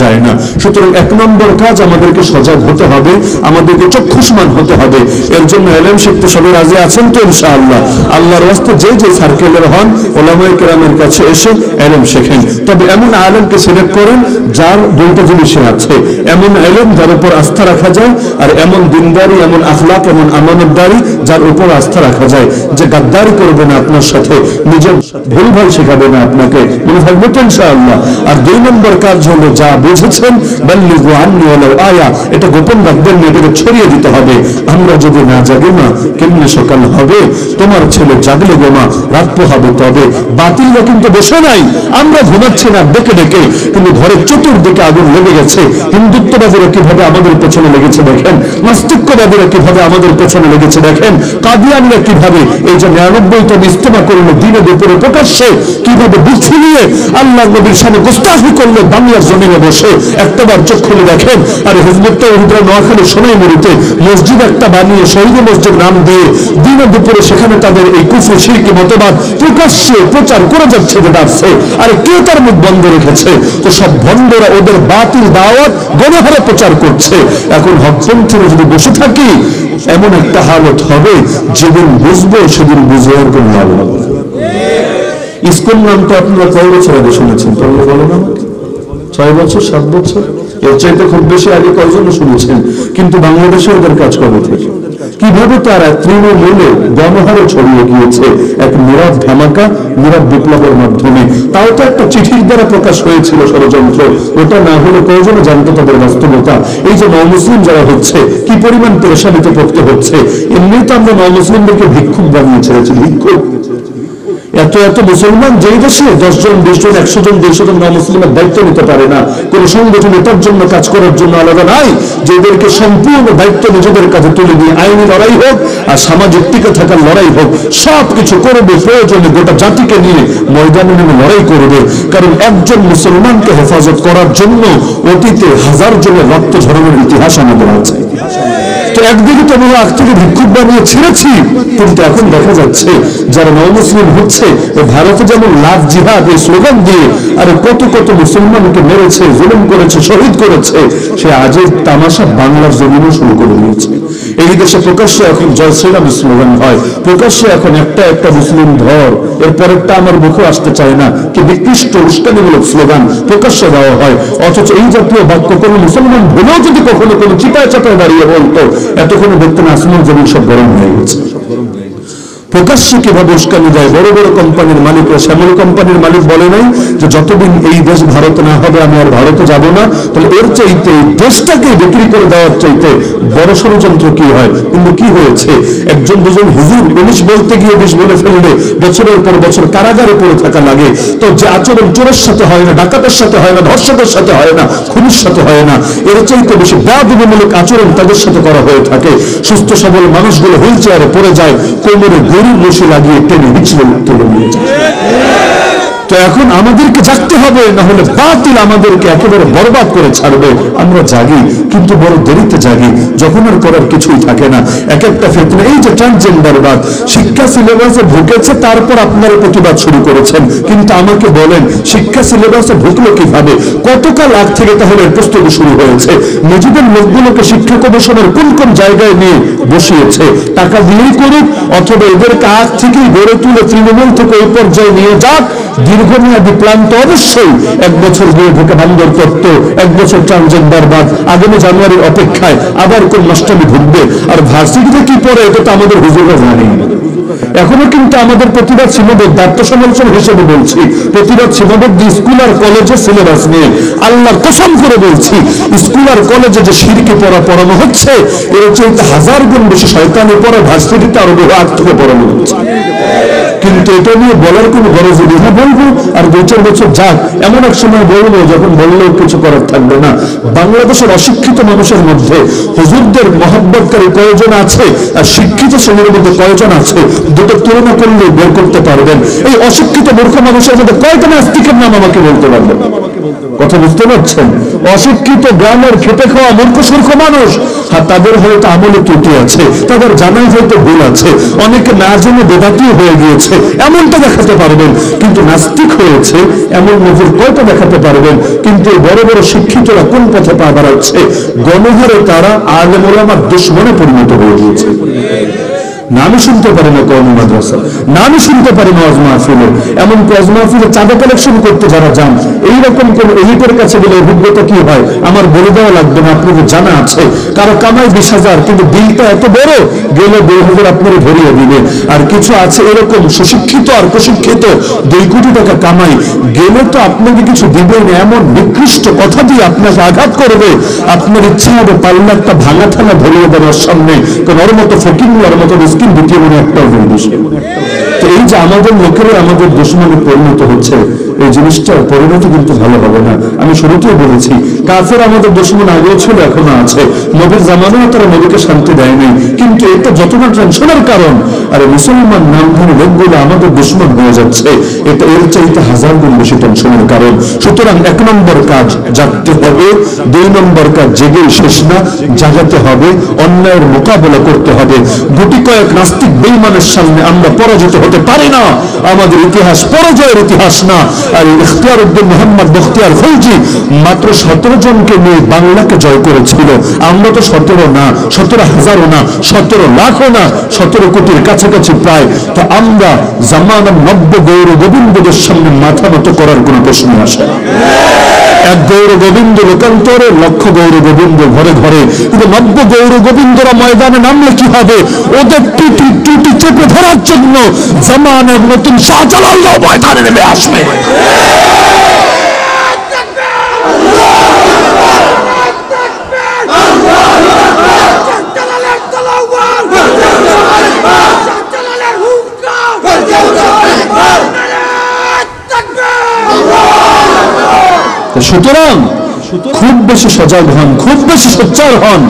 যায় না। সুতরাং 1 নম্বর কাজ, আমাদেরকে সজাগ হতে হবে, আমাদেরকে চক্ষুষ্মান হতে হবে। এর জন্য ইলম শিখতে সবাই রাজি আছেন তো ইনশাআল্লাহ? আল্লাহর রাস্তায় যে সার্কেলের হন, ওলামায়ে কেরামের কাছে এসে ইলম শেখেন। তবে এমন আলেমকে সিলেক্ট করেন যার 2টা জিনিসে আছে, এমন ইলম যার উপর আস্থা রাখা যায়, আর এমন দিনদারি, এমন আখলাক, এমন আমানতদারি যার উপর আস্থা রাখা যায়, যে গাদ্দারি করবে না আপনার সাথে, নিজের ভুলভাল শেখাবে না আপনাকে, মনে থাকবে তো ইনশাআল্লাহ। আর 2 নম্বর কাজ হলো, যা বুঝেছেন বাল্লিগু আন্নি ওয়ালাউ আয়া, এটা গোপন রাখবেন না, এটাকে ছড়িয়ে দিতে হবে। আমরা যদি না জাগি না, কেমনে সকাল হবে? তোমার ছেলে জাগলে গোমা, রাত পোহাবে তবে। বাতিলরা কিন্তু বসে নাই, আমরা ঘুমাচ্ছি না ডেকে ডেকে, কিন্তু ঘরের চতুর্দিকে আগুন লেগে গেছে। হিন্দুত্ববাদীরা কিভাবে আমাদের পেছনে লেগেছে দেখেন, নাস্তিক্যবাদীরা কিভাবে আমাদের পেছনে লেগেছে দেখেন, কাদিয়ানরা কিভাবে এই যে 99টা ইজতেমা করলো দিনে দুপুরে প্রকাশ্যে, কিভাবে বুঝি নিয়ে আল্লাহ নবীর সামনে গোস্তাখি করলো বাংলার জমিনে বসে। একটাবার চোখ খুলে দেখেন, আর হিজবুত তাওহীদরা নোয়াখালী সোনাইমুড়িতে মসজিদ একটা বানিয়ে শহীদ মসজিদ নাম দিয়ে দিনে দুপুরে সেখানে তাদের এই কুফর শিরকি মতবাদ প্রকাশ্যে প্রচার করে যাচ্ছে যে ডাকছে, আর কে তার মুখ বন্ধ রেখেছে? তো সব ভণ্ডরা ওদের বাতিল দাওয়াত গণহারে প্রচার করছে। এখন হকপন্থীরা যদি বসে থাকি, এমন একটা হালত হবে, যেদিন বুঝবো সেদিন বুঝে আর কোনো লাভ হবে না। ইসকন নামটা আপনারা কয় বছর আগে শুনেছেন? তাহলে বলো না, 6 বছর 7 বছর, এর চাইতে খুব বেশি আগে কয়জন শুনেছেন? কিন্তু বাংলাদেশে ওদের কাজ কবে থেকে, কিভাবে তারা তৃণমূলে গণহারে ছড়িয়ে গিয়েছে এক নীরব ধামাকা, নীরব বিপ্লবের মাধ্যমে। তাও তো একটা চিঠির দ্বারা প্রকাশ হয়েছিল ষড়যন্ত্র, ওটা না হলে কয়জনে জানতো তাদের বাস্তবতা? এই যে নও-মুসলিম যারা হচ্ছে, কি পরিমাণ পেরেশানিতে পড়তে হচ্ছে। এমনি তো আমরা নও-মুসলিমদেরকে ভিক্ষুক বানিয়ে ছেড়েছি, ভিক্ষুক। এত মুসলমান যেই দেশে 10 জন 20 জন 100 জন 200 জন মুসলিমের দায়িত্ব নিতে পারে না, কোন সংগঠন এটার জন্য কাজ করার জন্য আলাদা নাই, যেদেরকে সম্পূর্ণ দায়িত্ব নিজেদের কাছে তুলে দিয়ে আইনি লড়াই হোক আর সামাজিক টিকে থাকার লড়াই হোক, সবকিছু করবে, প্রয়োজনে গোটা জাতিকে নিয়ে ময়দানে নেমে লড়াই করবে। কারণ একজন মুসলমানকে হেফাজত করার জন্য অতীতে 1000 জনের রক্ত ঝরানোর ইতিহাস আমাদের আছে। তো একদিকে তো আমরা আগ থেকে ভিক্ষুক বানিয়ে ছেড়েছি, কিন্তু এখন দেখা যাচ্ছে যারা নও-মুসলিম হচ্ছে, ভারতে যেমন লাভ জিহাদ এই স্লোগান দিয়ে আর কত কত মুসলমানকে মেরেছে, জুলুম করেছে, শহীদ করেছে, সে আজের তামাশা বাংলার জমিনও শুরু করে দিয়েছে। এই দেশে প্রকাশ্যে এখন জয় শ্রীরাম স্লোগান হয়, প্রকাশ্যে এখন একটা মুসলিম ধর, এরপরেরটা আমার মুখে আসতে চায় না, কি বিকৃষ্ট উস্কানিমূলক স্লোগান প্রকাশ্যে দেওয়া হয়। অথচ এই জাতীয় বাক্য কোনো মুসলমান ভুলেও যদি কখনো কোনো চিপায় চাপায় দাঁড়িয়ে বলতো, এতক্ষণে দেখতেন আসমান জমিন সব গরম হয়ে গেছে। প্রকাশ্যে কিভাবে উস্কানি দেয় বড় বড় কোম্পানির মালিকরা। শ্যামল কোম্পানির মালিক বলে নাই যে যতদিন এই দেশ ভারত না হবে আমি আর ভারতে যাব না। তাহলে এর চাইতে দেশটাকে বিক্রি করে দেওয়ার চাইতে বড় ষড়যন্ত্র কি হয়? কিন্তু কি হয়েছে, একজন দুজন হুজুর 19 বলতে গিয়ে 20 বলে ফেললে বছরের পর বছর কারাগারে পড়ে থাকা লাগে। তো যে আচরণ চোরের সাথে হয় না, ডাকাতের সাথে হয় না, ধর্ষকের সাথে হয় না, খুনির সাথে হয় না, এর চাইতে বেশি বেয়াদবিমূলক আচরণ তাদের সাথে করা হয়ে থাকে। সুস্থ সবল মানুষগুলো হুইল চেয়ারে পড়ে যায়, কোমরে গরুর রশি লাগিয়ে টেনে বিছড়ে তুলে নিয়ে যায়। তো এখন আমাদেরকে জাগতে হবে, না হলে বাতিল আমাদেরকে একেবারে বরবাদ করে ছাড়বে। আমরা জাগি, কিন্তু বড় দেরিতে জাগি, যখন আর করার কিছুই থাকে না। এক একটা ফিতনা, এই যে ট্রান্সজেন্ডারবাদ শিক্ষা সিলেবাসে ঢুকেছে, তারপর আপনারা প্রতিবাদ শুরু করেছেন। কিন্তু আমাকে বলেন, শিক্ষা সিলেবাসে ঢুকলো কিভাবে? কতকাল আগ থেকে তাহলে এর প্রস্তুতি শুরু হয়েছে? নিজেদের লোকগুলোকে শিক্ষা গবেষণার কোন কোন জায়গায় নিয়ে বসিয়েছে? টাকা দিয়েই করুক, অথবা এদেরকে আগ থেকেই গড়ে তুলে তৃণমূল থেকে ওই পর্যায়ে নিয়ে যাক, দিনে দীর্ঘমেয়াদী প্ল্যান তো অবশ্যই 1 বছর দিয়ে ঢুকে বান্দর তত্ত্ব, 1 বছর ট্রানজেন্ডার বাদ, আগামী জানুয়ারির অপেক্ষায় আবার কোন মাস্টারি ঢুকবে। আর ভার্সিটিতে কি পড়ে এটা তো আমাদের হুজুররা জানে। এখনো কিন্তু আমাদের প্রতিবাদ সীমাবদ্ধ, আত্মসমালোচনা হিসেবে বলছি, প্রতিবাদ সীমাবদ্ধ স্কুল আর কলেজের সিলেবাস নিয়ে। আল্লাহর কসম করে বলছি, স্কুল আর কলেজে যে শিরকে পড়ানো হচ্ছে এর চাইতে 1000 গুণ বেশি শয়তানি পড়া ভার্সিটিতে আরো বহু আগ থেকে পড়ানো হচ্ছে। কিন্তু এটা নিয়ে বলার কোনো গরজ নেই। হ্যাঁ বলবো, আর 2-4 বছর যাক, এমন এক সময় বলবো যখন বললেও কিছু করার থাকবে না। বাংলাদেশের অশিক্ষিত মানুষের মধ্যে হুজুরদের মহব্বতকারী কয়জন আছে আর শিক্ষিত শ্রেণীর মধ্যে কয়জন আছে, দুটো তুলনা করলে বের করতে পারবেন। এই অশিক্ষিত মূর্খ মানুষের মধ্যে কয়টা নাস্তিকের নাম আমাকে বলতে পারবেন? কথা বুঝতে পারছেন? অশিক্ষিত গ্রামের খেটে খাওয়া মূর্খ সূর্খ মানুষ, আর তাদের হয়তো আমলে ত্রুটি আছে, তাদের জানাই হয়তো ভুল আছে, অনেকে না জেনে বেদাতি হয়ে গিয়েছে, এমনটা দেখাতে পারবেন। কিন্তু নাস্তিক হয়েছে এমন নজির কয়টা দেখাতে পারবেন? কিন্তু বড় বড় শিক্ষিতরা কোন পথে পা বাড়াচ্ছে? গণহারে তারা আলেম ওলামার দুশমনে পরিণত হয়ে গিয়েছে। নামই শুনতে পারে না কওমি মাদ্রাসা, নামই শুনতে পারে না ওয়াজ মাহফিলে। এমন ওয়াজ মাহফিলে চাঁদা কালেকশন করতে যারা যান, এইরকম কোন এলিটের কাছে গেলে অভিজ্ঞতা কি হয় আমার বলে দেওয়া লাগবে না, আপনাদের জানা আছে। কারো কামাই 20,000, কিন্তু বিলটা এত বড়, গেলে 2,000 আপনারা ধরিয়ে দিবে। আর কিছু আছে এরকম সুশিক্ষিত আর প্রশিক্ষিত 2 কোটি টাকা কামাই, গেলে তো আপনাকে কিছু দিবেন, এমন নিকৃষ্ট কথা দিয়ে আপনাকে আঘাত করবে, আপনার ইচ্ছা হবে পাল্লা একটা ভাঙা থানা ধরিয়ে দেওয়ার সামনে, কারণ ওর মতো ফকির ওর মতো দ্বিতীয় মনে একটাও জিনিস। তো এই যে আমাদের লোকেরা আমাদের দুশমনে পরিণত হচ্ছে, এই জিনিসটার পরিণতি কিন্তু ভালো হবে না। আমি শুরুতেই বলেছি, কাফের আমাদের দুশমন আগেও ছিল, এখনো আছে। নবীর জামানায় তারা নবীকে শান্তি দেয়নি, কিন্তু এটা যতটা টেনশনের কারণ। আর মুসলমান নামধারী লোকগুলো আমাদের দুশমন হয়ে যাচ্ছে, এটা এর চাইতে 1000 গুণ বেশি টেনশনের কারণ। সুতরাং 1 নম্বর কাজ জাগতে হবে, 2 নম্বর কাজ জেগে শেষ না, জাগাতে হবে, অন্যায়ের মোকাবেলা করতে হবে। গুটি কয়েক নাস্তিক বেঈমানের সামনে আমরা পরাজিত হতে পারি না। আমাদের ইতিহাস পরাজয়ের ইতিহাস না। আর ইখতিয়ার উদ্দিন মোহাম্মদ বখতিয়ার খলজি মাত্র 17 জনকে নিয়ে বাংলাকে জয় করেছিল। আমরা তো 17 না, 17,000ও না, 17 লাখও না, 17 কোটির কাছাকাছি প্রায়। তো আমরা জামানার নব্য গৌর গোবিন্দদের সামনে মাথা নত করার কোনো প্রশ্ন আসে না। এক গৌর গোবিন্দ লোকান্তরে, লক্ষ গৌর গোবিন্দ ঘরে ঘরে। কিন্তু নব্য গৌর গোবিন্দরা ময়দানে নামলে কি হবে? ওদের টুটি চেপে ধরার জন্য জামানের নতুন শাহজালাল ময়দানে নেমে আসবে। সুতরাং খুব বেশি সজাগ হন, খুব বেশি সোচ্চার হন।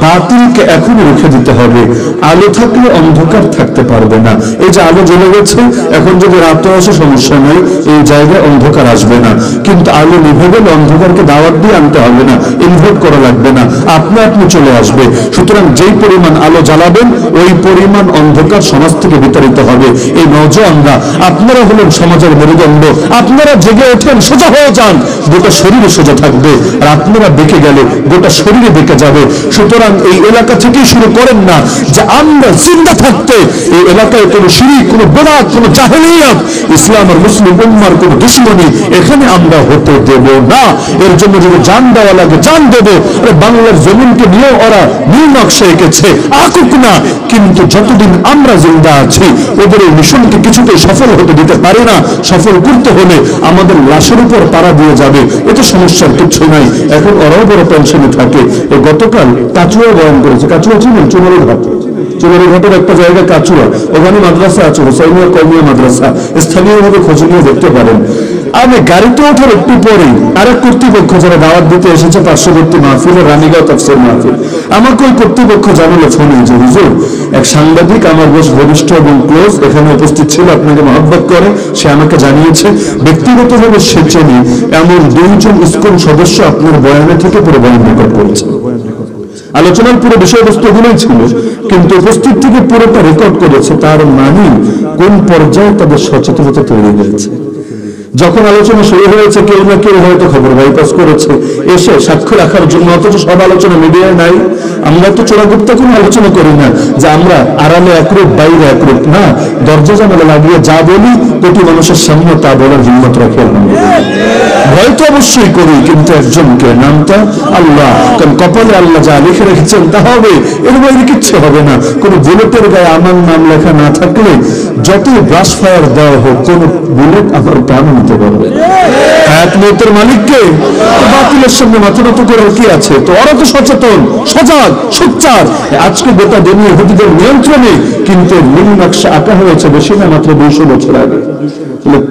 বাতিলকে এখনই রুখে দিতে হবে। আলো থাকলে অন্ধকার থাকতে পারবে না। এই যে আলো জ্বলে গেছে, এখন যদি রাতে আসে সমস্যা নাই, এই জায়গায় অন্ধকার আসবে না। কিন্তু আলো নিভে গেলে অন্ধকারকে দাওয়াত দিয়ে আনতে হবে না, ইনভাইট করা লাগবে না, আপনি চলে আসবে। সুতরাং যেই পরিমাণ আলো জ্বালাবেন ওই পরিমাণ অন্ধকার সমাজ থেকে বিতাড়িত হবে। এই নওজওয়ানরা, আপনারা হলেন সমাজের মেরুদণ্ড, আপনারা জেগে ওঠেন, সোজা হয়ে যান, গোটা শরীরে সোজা থাকবে। আর আপনারা বেঁকে গেলে গোটা শরীরে বেঁকে যাবে। সুতরাং এই এলাকা থেকেই শুরু করেন না যে আমরা জিন্দা থাকতে এই এলাকায় কোনো শিরক, কোনো বিদআত, কোনো জাহেলিয়াত, ইসলাম আর মুসলিম উম্মার কোনো দুশমনি এখানে আমরা হতে দেব না। এর জন্য যদি জান দেওয়া লাগে জান দেব। বাংলার জমিনকে নিয়ে ওরা নীল নকশা এঁকেছে, আকুক না। কিন্তু যতদিন আমরা জিন্দা আছি ওদের এই মিশনকে কিছুতেই সফল হতে দিতে পারি না। সফল করতে হলে আমাদের লাশের উপর পাড়া দিয়ে যাবে, এতে সমস্যার কিছু নাই। এখন ওরাও বড় টেনশনে থাকে। গতকাল কাচুয়া বয়ান করেছে, কাচুয়া চিনেন? চুনারীঘাটের একটা জায়গা কাচুয়া, ওখানে মাদ্রাসা আছে, হুসাইনিয়া কওমিয়া মাদ্রাসা, স্থানীয়ভাবে খোঁজ নিয়ে দেখতে পারেন। আমি গাড়িতে ওঠার একটু পরেই আরেক কর্তৃপক্ষ যারা দাওয়াত দিতে এসেছে পার্শ্ববর্তী মাহফিলে, রানীগাঁও তাফসীর মাহফিল, আমাকে ওই কর্তৃপক্ষ জানালো ফোনে যে হুজুর এক সাংবাদিক আমার বেশ ঘনিষ্ঠ এবং ক্লোজ এখানে উপস্থিত ছিল, আপনাকে মহব্বত করে, সে আমাকে জানিয়েছে ব্যক্তিগতভাবে সে চেনে এমন 2 জন ইসকন সদস্য আপনার বয়ানে থেকে পুরো বয়ান রেকর্ড করেছে। আলোচনার পুরো বিষয়বস্তু এগুলোই ছিল, কিন্তু উপস্থিত থেকে পুরোটা রেকর্ড করেছে। তার মানে কোন পর্যায়ে তাদের সচেতনতা তৈরি হয়েছে। যখন আলোচনা শুরু হয়েছে কেউ না কেউ হয়তো খবর বাইপাস করেছে এসে সাক্ষ্য রাখার জন্য, অথচ সব আলোচনা মিডিয়ায় নাই। আমরা তো চোরাগুপ্তা কোনো আলোচনা করি না যে আমরা আড়ালে একরূপ বাইরে একরূপ, না, দরজা জানালা লাগিয়ে যা বলি কোটি মানুষের সামনে তা বলার হিম্মত রাখি। ভয় তো অবশ্যই করি, কিন্তু একজনকে, নামটা আল্লাহ, কারণ কপালে আল্লাহ যা লিখে রেখেছেন তা হবে, এর বাইরে কিচ্ছু হবে না। কোন বুলেটের গায়ে আমার নাম লেখা না থাকলে যতই ব্রাশ ফায়ার দেওয়া হোক, কোন বুলেট আমার প্রাণ নিতে পারবে। হায়াত মৌতের মালিককে, বাতিলের সামনে মাথা নত করার কি আছে? তো ওরা তো সচেতন, সজাগ, সোচ্চার। আজকে গোটা দুনিয়া ইহুদিদের নিয়ন্ত্রণে, কিন্তু নীল নকশা আঁকা হয়েছে বেশি না মাত্র 200 বছর আগে।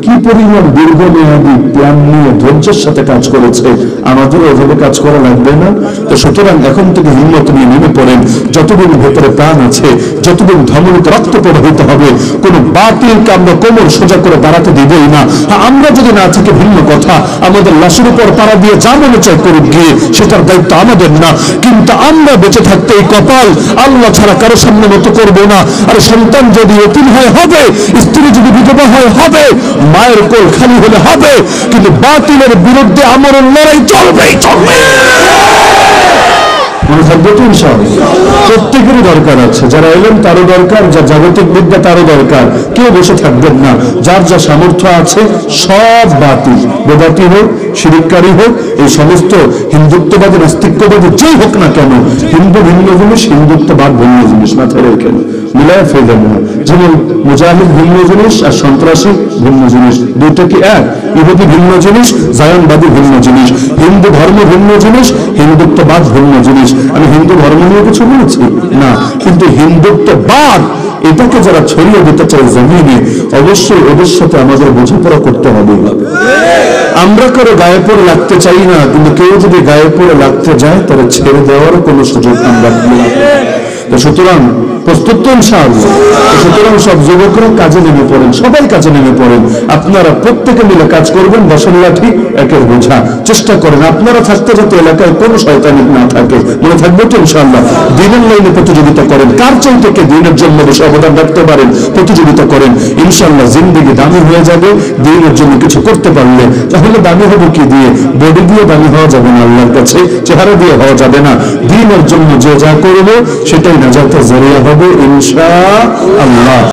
কি পরিমাণ দীর্ঘমেয়াদী প্ল্যান নিয়ে ধৈর্যের সাথে কাজ করেছে, আমাদের ওভাবে কাজ করা লাগবে না? তো সুতরাং এখন থেকে হিম্মত নিয়ে নেমে পড়েন। যতদিন ভেতরে প্রাণ আছে, যতদিন ধমনীতে রক্ত প্রবাহিত হবে, কোন বাতিলকে আমরা কোমর সোজা করে দাঁড়াতে দিবই না। আমরা যদি না থেকে ভিন্ন কথা, আমাদের লাশের উপর পাড়া দিয়ে যা মনে চায় করুক গিয়ে, সেটার দায়িত্ব আমাদের না। কিন্তু আমরা বেঁচে থাকতে এই কপাল আল্লাহ ছাড়া কারো সামনে মতো করবো না। আর সন্তান যদি এতিম হয় হবে, স্ত্রী যদি বিধবা হয় হবে, মায়ের কোল খালি হলে হবে, কিন্তু বাতিলের বিরুদ্ধে আমরণ লড়াই চলবেই চলবে। মনে থাকবে তো ইনশাআল্লাহ। প্রত্যেকেরই দরকার আছে, যারা এলেন তারও দরকার, যা জাগতিক বিদ্যা তারও দরকার। কেউ বসে থাকবেন না। যার যা সামর্থ্য আছে সব বাতিল, বেদাতি হোক, শিরিককারী হোক, এই সমস্ত হিন্দুত্ববাদী, নাস্তিক্যবাদী যেই হোক না কেন, হিন্দু ভিন্ন জিনিস, হিন্দুত্ববাদ ভিন্ন জিনিস, মাথায় রেখেন, মিলায় ফেলবেন না। যেমন মুজাহিদ ভিন্ন জিনিস আর সন্ত্রাসী ভিন্ন জিনিস, দুইটা কি এক? ইহুদি ভিন্ন জিনিস, জায়নবাদী ভিন্ন জিনিস। হিন্দু ধর্ম ভিন্ন জিনিস, হিন্দুত্ববাদ ভিন্ন জিনিস। আমি হিন্দু ধর্ম নিয়ে কিছু বলেছি না, কিন্তু হিন্দুত্ববাদ এটাকে যারা ছড়িয়ে দিতে চায় জমিনে, অবশ্যই ওদের সাথে আমাদের বোঝাপড়া করতে হবে। আমরা কারো গায়ে পড়ে লাগতে চাই না, কিন্তু কেউ যদি গায়ে পড়ে লাগতে যায় তাহলে ছেড়ে দেওয়ার কোনো সুযোগ আমরা দিই না। সুতরাং প্রস্তুত তো ইনশাআল্লাহ। সুতরাং সব যুবকরা কাজে নেমে পড়েন, সবাই কাজে নেমে পড়েন। আপনারা প্রত্যেকে মিলে কাজ করবেন, দশের লাঠি একের বোঝা। চেষ্টা করেন আপনারা থাকতে যাতে এলাকায় কোনো শয়তানি না থাকে। মনে থাকবে তো ইনশাআল্লাহ। দিনের লাইনে প্রতিযোগিতা করেন, কার চাইতে কে দিনের জন্য বেশি অবদান রাখতে পারেন প্রতিযোগিতা করেন। ইনশাআল্লাহ জিন্দেগি দামি হয়ে যাবে দিনের জন্য কিছু করতে পারলে। তাহলে দামি হবে কি দিয়ে? বডি দিয়ে দামি হওয়া যাবে না আল্লাহর কাছে, চেহারা দিয়ে হওয়া যাবে না। দিনের জন্য যে যা করবে সেটাই নাজাতের জরিয়া হবে ইনশাআল্লাহ।